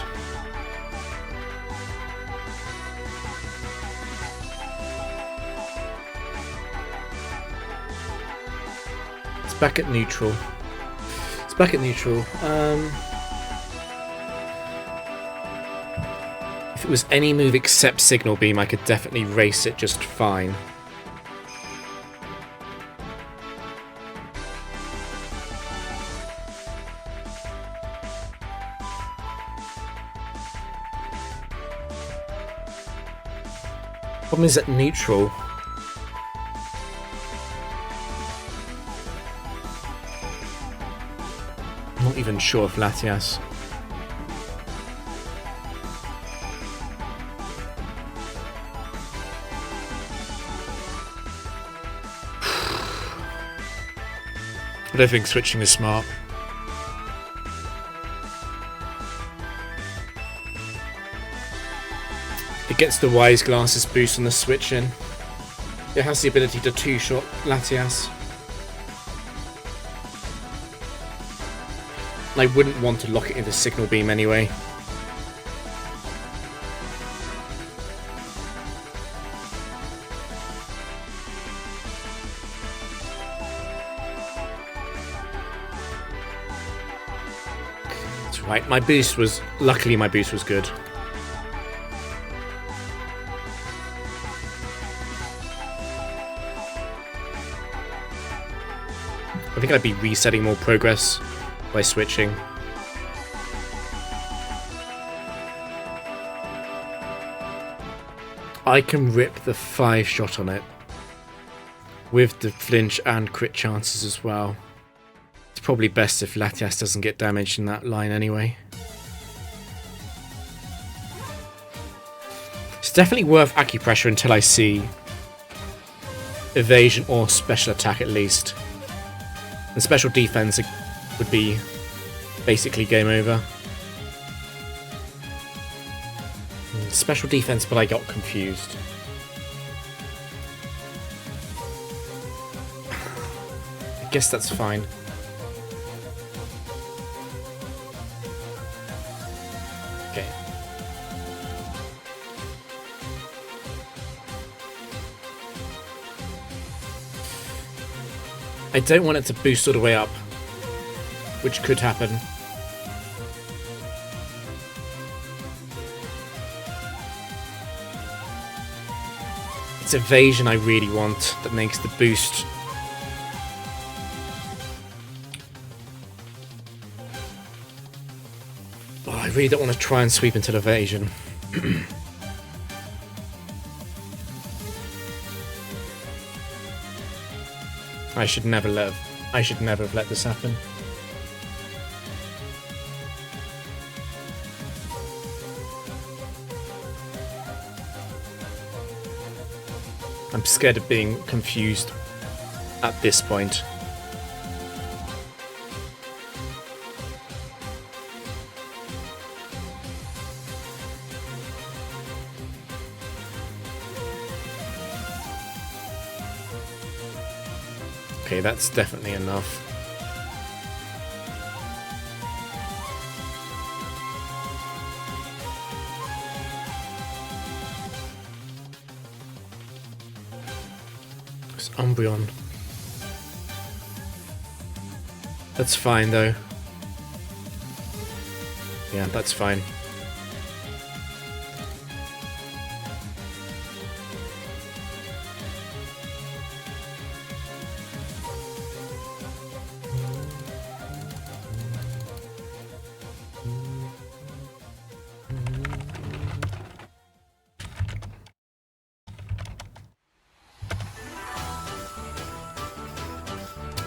It's back at neutral. It's back at neutral. If it was any move except Signal Beam, I could definitely race it just fine. Problem is at neutral. I'm not even sure if Latias. I don't think switching is smart. It gets the Wise Glasses boost on the switch in. It has the ability to two-shot Latias. I wouldn't want to lock it into Signal Beam anyway. That's right, my boost was... Luckily my boost was good. I think I'd be resetting more progress by switching. I can rip the 5-shot on it with the flinch and crit chances as well. It's probably best if Latias doesn't get damaged in that line anyway. definitely worth acupressure until I see evasion or special attack at least. And special defense would be basically game over. Special defense, but I got confused. I guess that's fine. Okay. I don't want it to boost all the way up, which could happen. It's evasion I really want that makes the boost. Oh, I really don't want to try and sweep into evasion. I should never have let this happen. I'm scared of being confused at this point. Okay, that's definitely enough. It's Umbreon. That's fine though. Yeah, that's fine.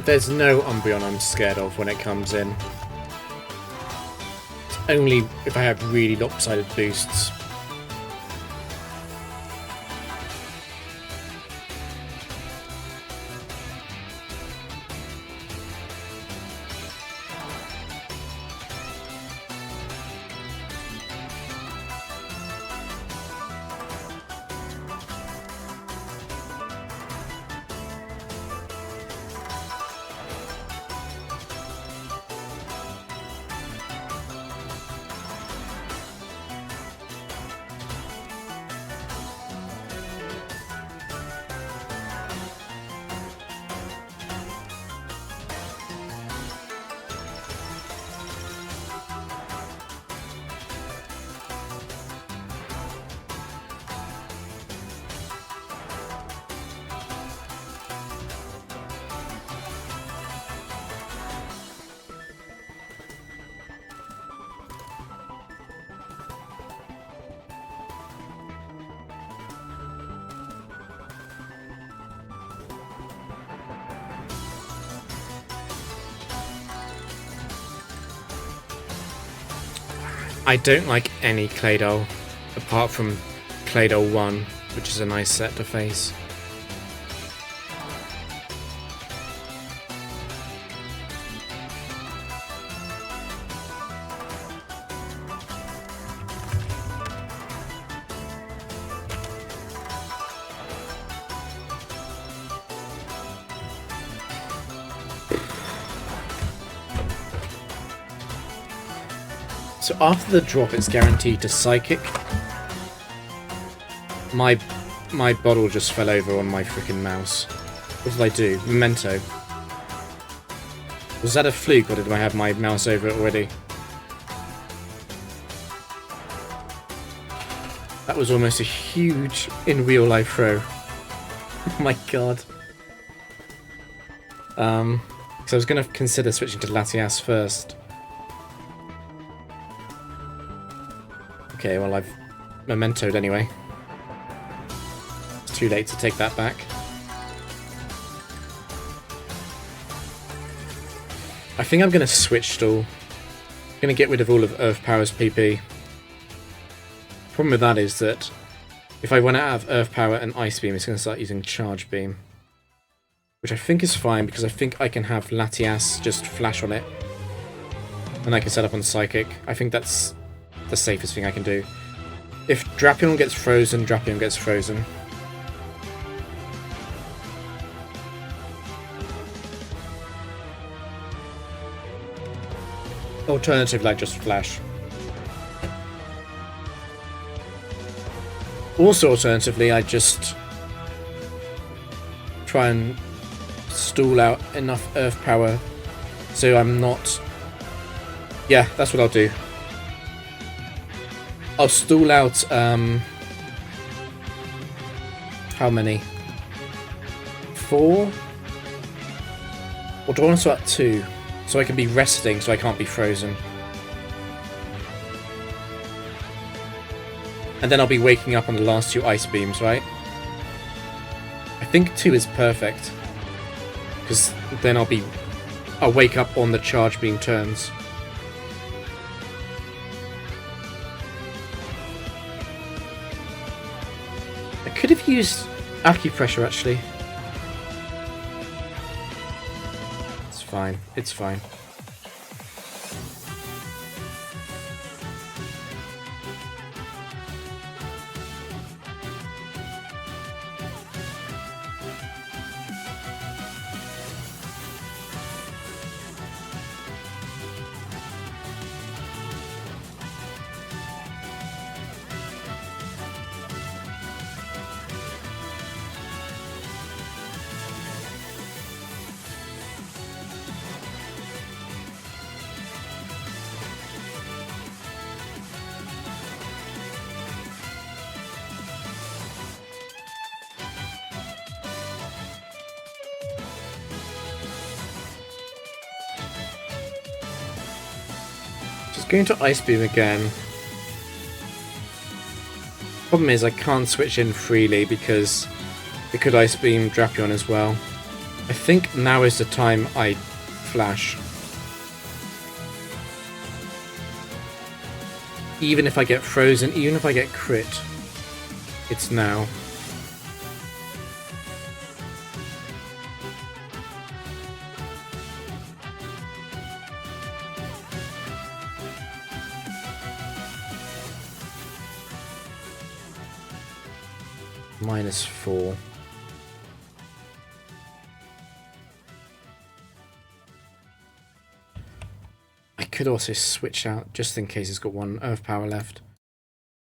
There's no Umbreon I'm scared of when it comes in. It's only if I have really lopsided boosts. I don't like any Claydol, apart from Claydol 1, which is a nice set to face. So after the drop, it's guaranteed to Psychic. My bottle just fell over on my freaking mouse. What did I do? Memento. Was that a fluke, or did I have my mouse over it already? That was almost a huge in real life throw. Oh my god. So I was going to consider switching to Latias first. Okay, well I've mementoed anyway. It's too late to take that back. I think I'm going to switch stall. I'm going to get rid of all of Earth Power's PP. Problem with that is that If I run out of Earth Power and Ice Beam, it's going to start using Charge Beam. Which I think is fine, because I think I can have Latias just flash on it. And I can set up on Psychic. I think that's the safest thing I can do. If Drapion gets frozen, Drapion gets frozen. Alternatively, I just flash. Also, alternatively, I just try and stall out enough Earth Power so I'm not... Yeah, that's what I'll do. I'll stall out, how many? 4? Or do I want to start at 2? So I can be resting, so I can't be frozen. And then I'll be waking up on the last 2 Ice Beams, right? I think 2 is perfect. Because then I'll wake up on the Charge Beam turns. I could have used Acupressure, actually. It's fine. It's fine. Going to Ice Beam again. Problem is I can't switch in freely because it could Ice Beam Drapion as well. I think now is the time I flash. Even if I get frozen, even if I get crit, it's now. -4. I could also switch out just in case it's got 1 Earth Power left.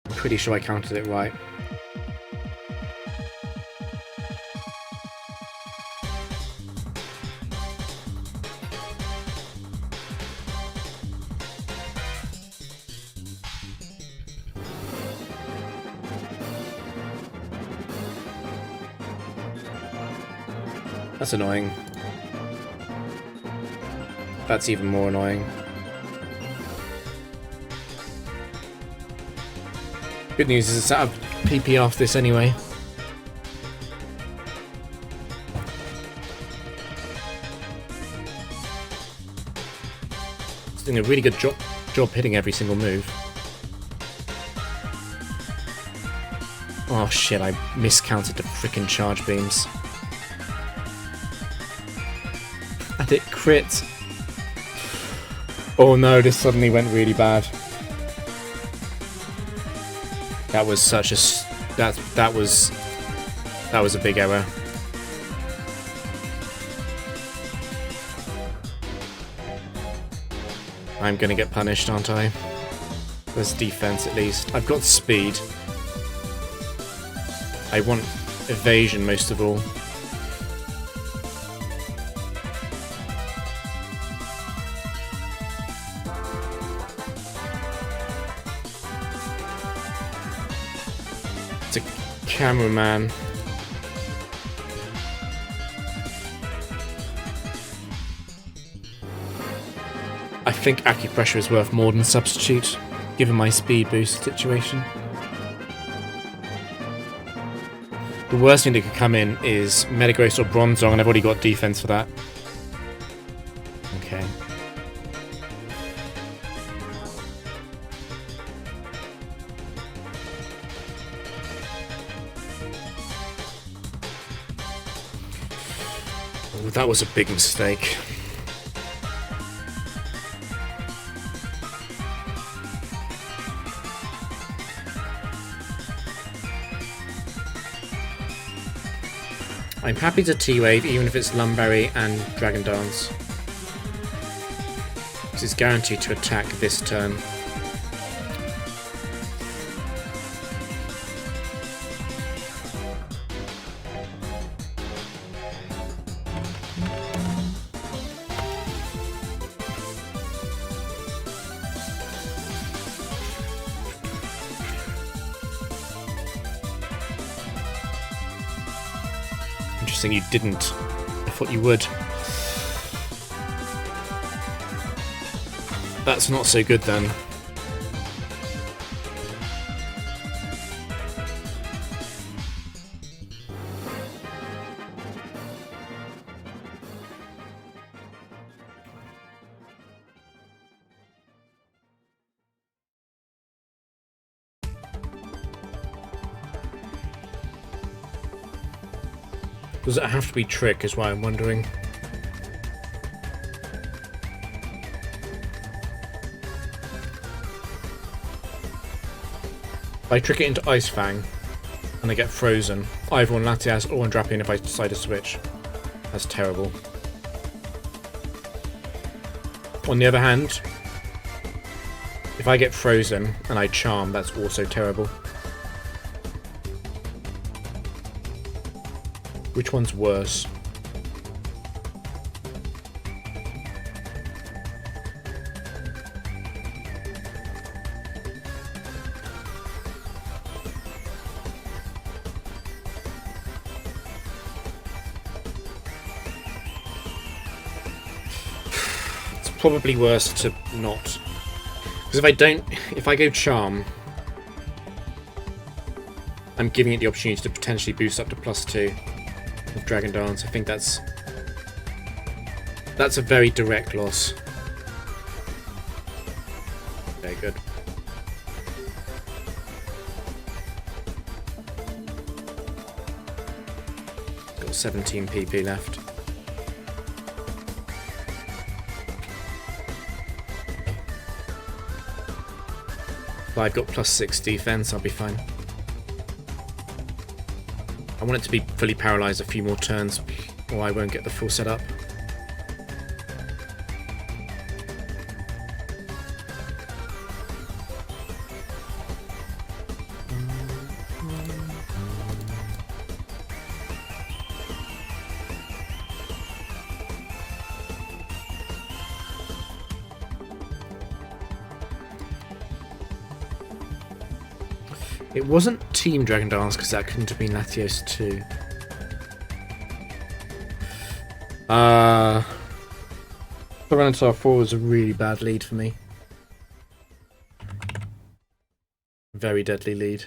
I'm pretty sure I counted it right. That's annoying. That's even more annoying. Good news is it's out of PP after this anyway. It's doing a really good job hitting every single move. Oh shit, I miscounted the frickin' Charge Beams. And it crit. Oh no, this suddenly went really bad. That was such a... That was a big error. I'm gonna get punished, aren't I? There's defense at least. I've got speed. I want evasion most of all. It's a cameraman. I think Acupressure is worth more than Substitute, given my speed boost situation. The worst thing that could come in is Metagross or Bronzong, and I've already got defense for that. Okay. Ooh, that was a big mistake. I'm happy to T-Wave even if it's Lumberry and Dragon Dance. Because it's guaranteed to attack this turn. Interesting, you didn't. I thought you would. That's not so good then. Does it have to be Trick is why I'm wondering. If I trick it into Ice Fang and I get frozen, either on Latias or on Drapion if I decide to switch. That's terrible. On the other hand, if I get frozen and I charm, that's also terrible. Which one's worse? It's probably worse to not. Because if I go Charm, I'm giving it the opportunity to potentially boost up to +2 with Dragon Dance. I think that's a very direct loss. Very good. Got 17 PP left. If I've got +6 defense, I'll be fine. I want it to be fully paralysed a few more turns, or I won't get the full setup. It wasn't Team Dragon Dance because that couldn't have been Latios 2. Tyranitar 4 was a really bad lead for me. Very deadly lead.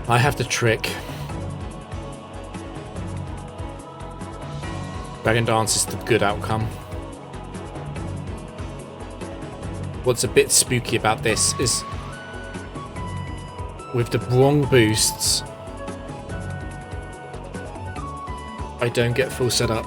I have to trick. Dragon Dance is the good outcome. What's a bit spooky about this is with the wrong boosts, I don't get full setup.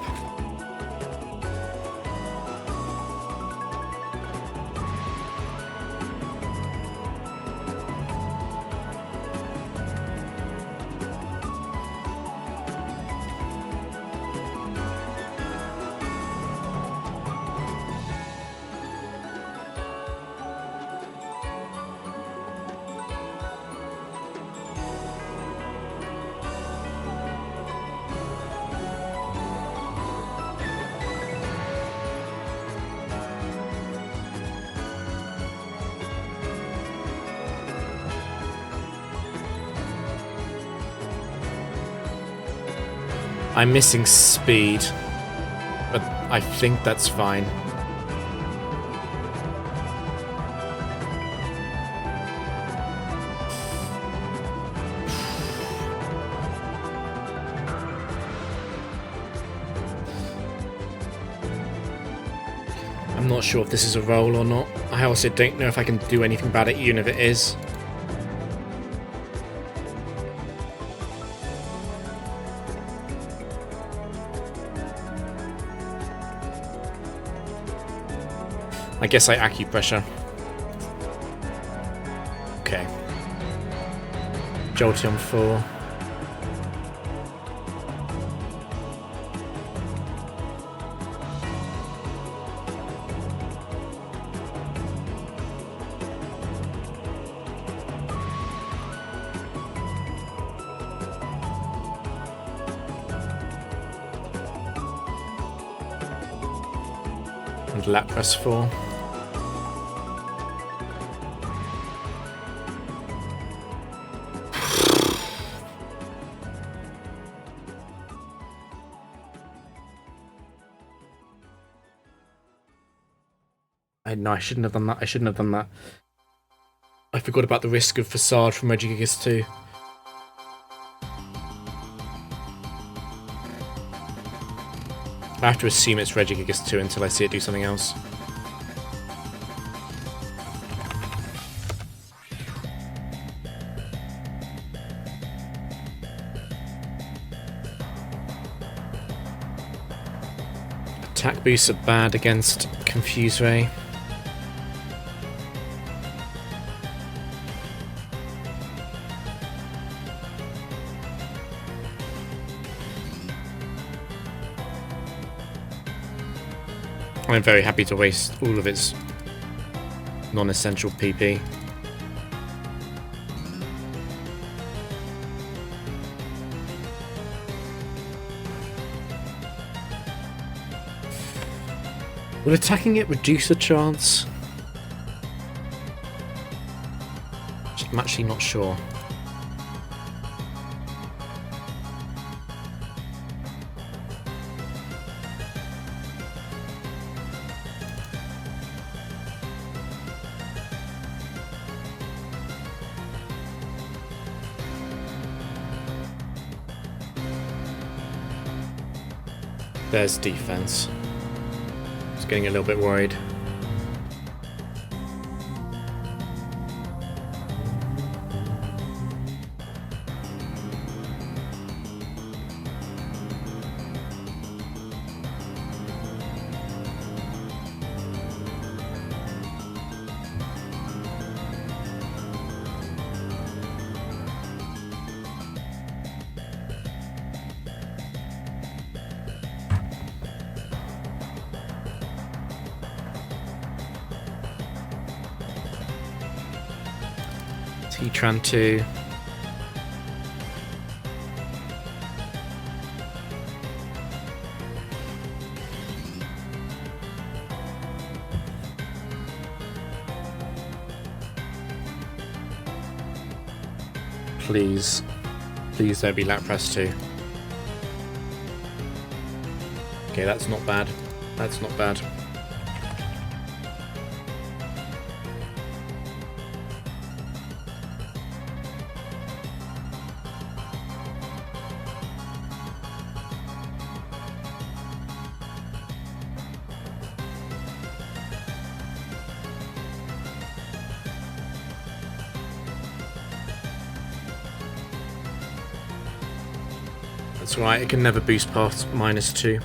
I'm missing speed, but I think that's fine. I'm not sure if this is a roll or not. I also don't know if I can do anything about it, even if it is. I guess I acupressure. Okay. Jolteon 4. And Lapras 4. No, I shouldn't have done that. I shouldn't have done that. I forgot about the risk of Facade from Regigigas 2. I have to assume it's Regigigas 2 until I see it do something else. Attack boosts are bad against Confuse Ray. I'm very happy to waste all of its non-essential PP. Will attacking it reduce the chance? I'm actually not sure. There's defense. Just getting a little bit worried. T-Tran 2. Please. Please don't be Lapras 2. Okay, that's not bad. That's not bad. That's right, it can never boost past -2.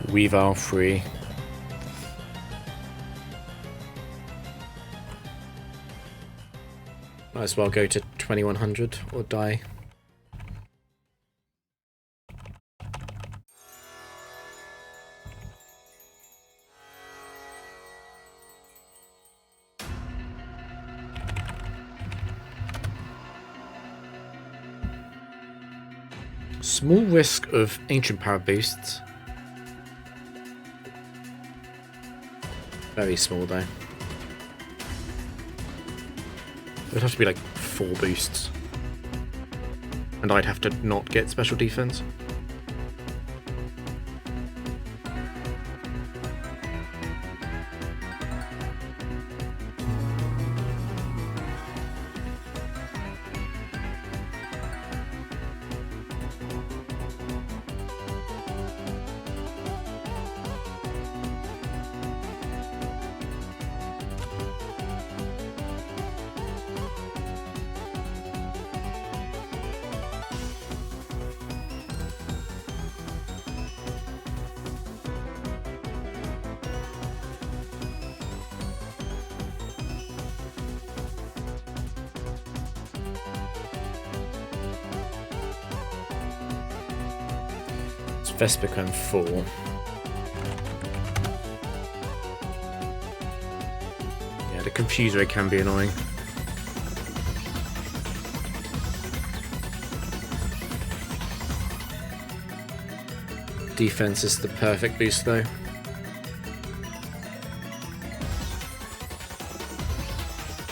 Weavile free. Might as well go to 2100 or die. Small risk of ancient power boosts. Very small though. It would have to be like 4 boosts. And I'd have to not get special defense. Vesper can fall. Yeah, the Confuser can be annoying. Defense is the perfect boost though.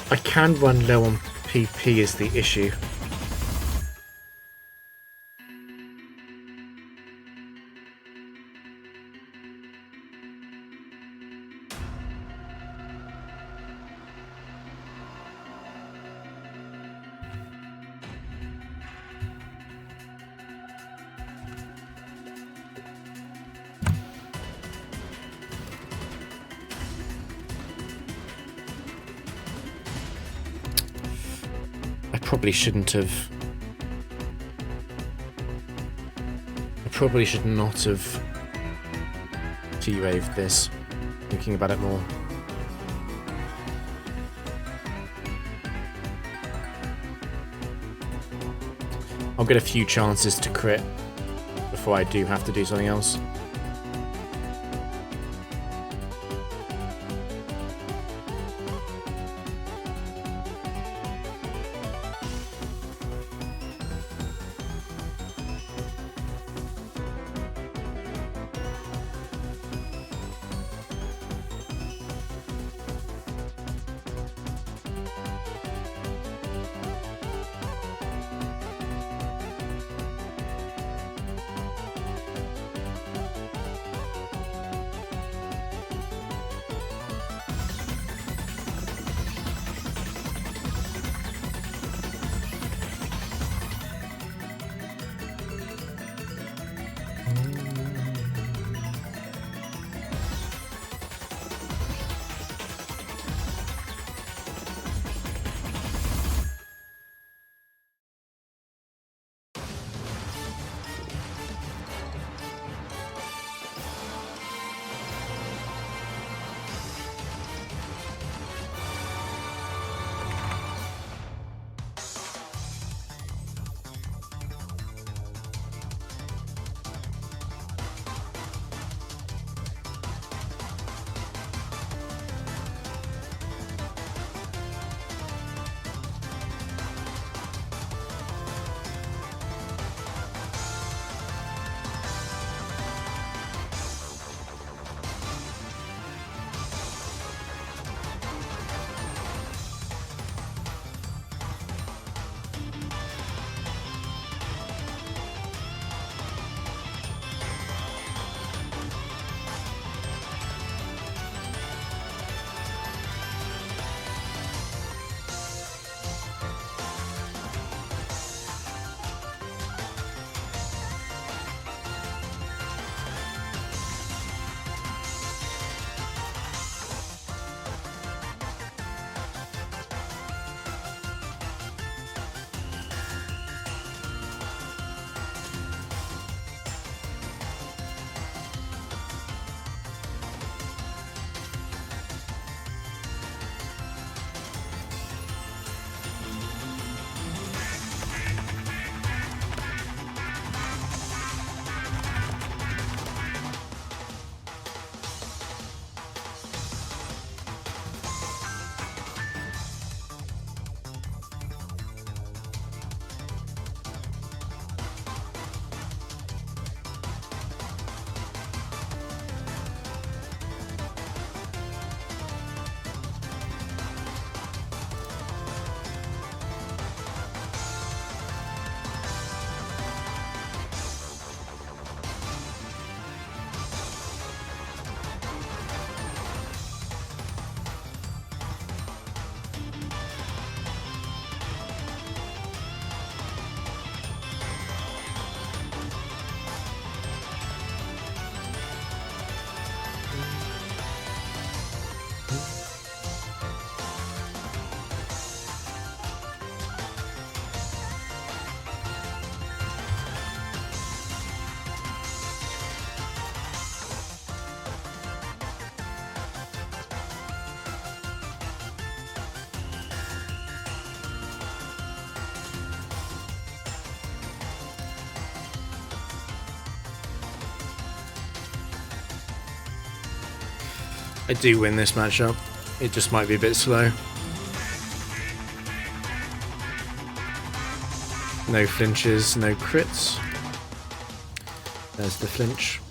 I can run low on PP is the issue. Probably shouldn't have. I probably should not have T-raved this, thinking about it more. I'll get a few chances to crit before I do have to do something else. I do win this matchup. It just might be a bit slow. No flinches, no crits. There's the flinch.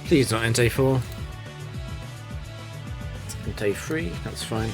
Please not Entei 4. Entei 3, that's fine.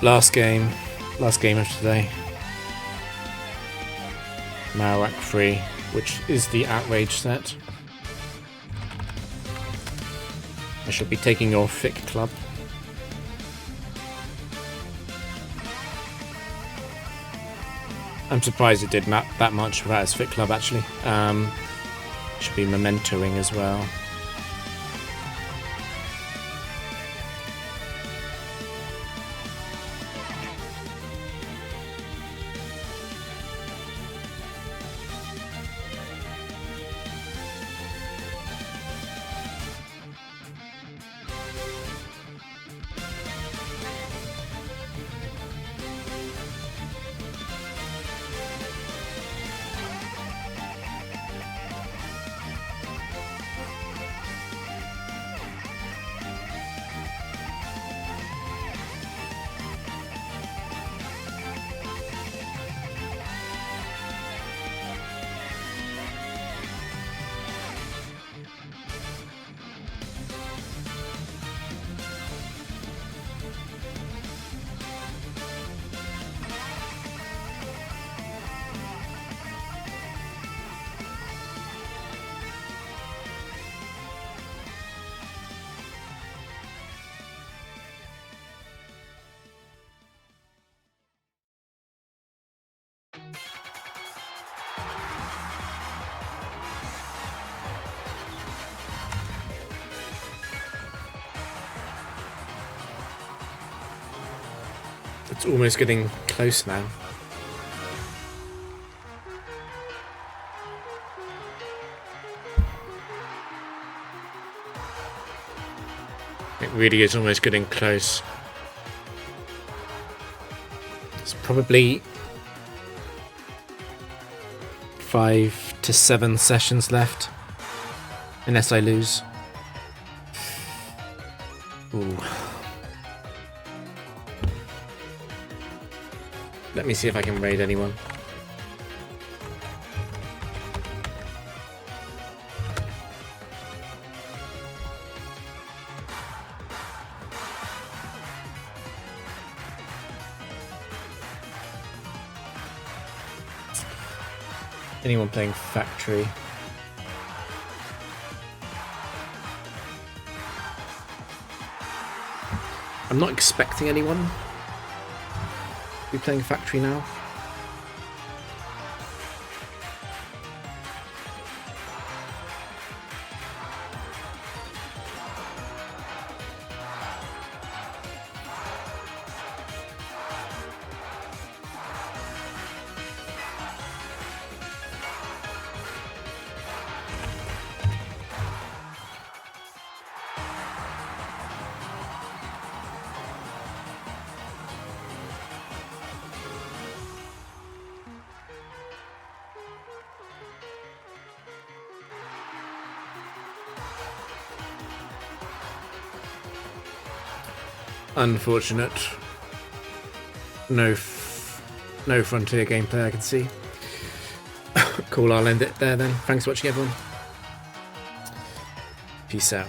Last game of today. Marowak 3, which is the Outrage set. I shall be taking your Fic Club. I'm surprised it did map that much without its Fic Club actually. Should be mementoing as well. It's almost getting close now. It really is almost getting close. It's probably 5 to 7 sessions left, unless I lose. Ooh. Let me see if I can raid anyone. Anyone playing Factory? I'm not expecting anyone to be playing Factory now. Unfortunate. No Frontier gameplay I can see. Cool, I'll end it there then. Thanks for watching, everyone. Peace out.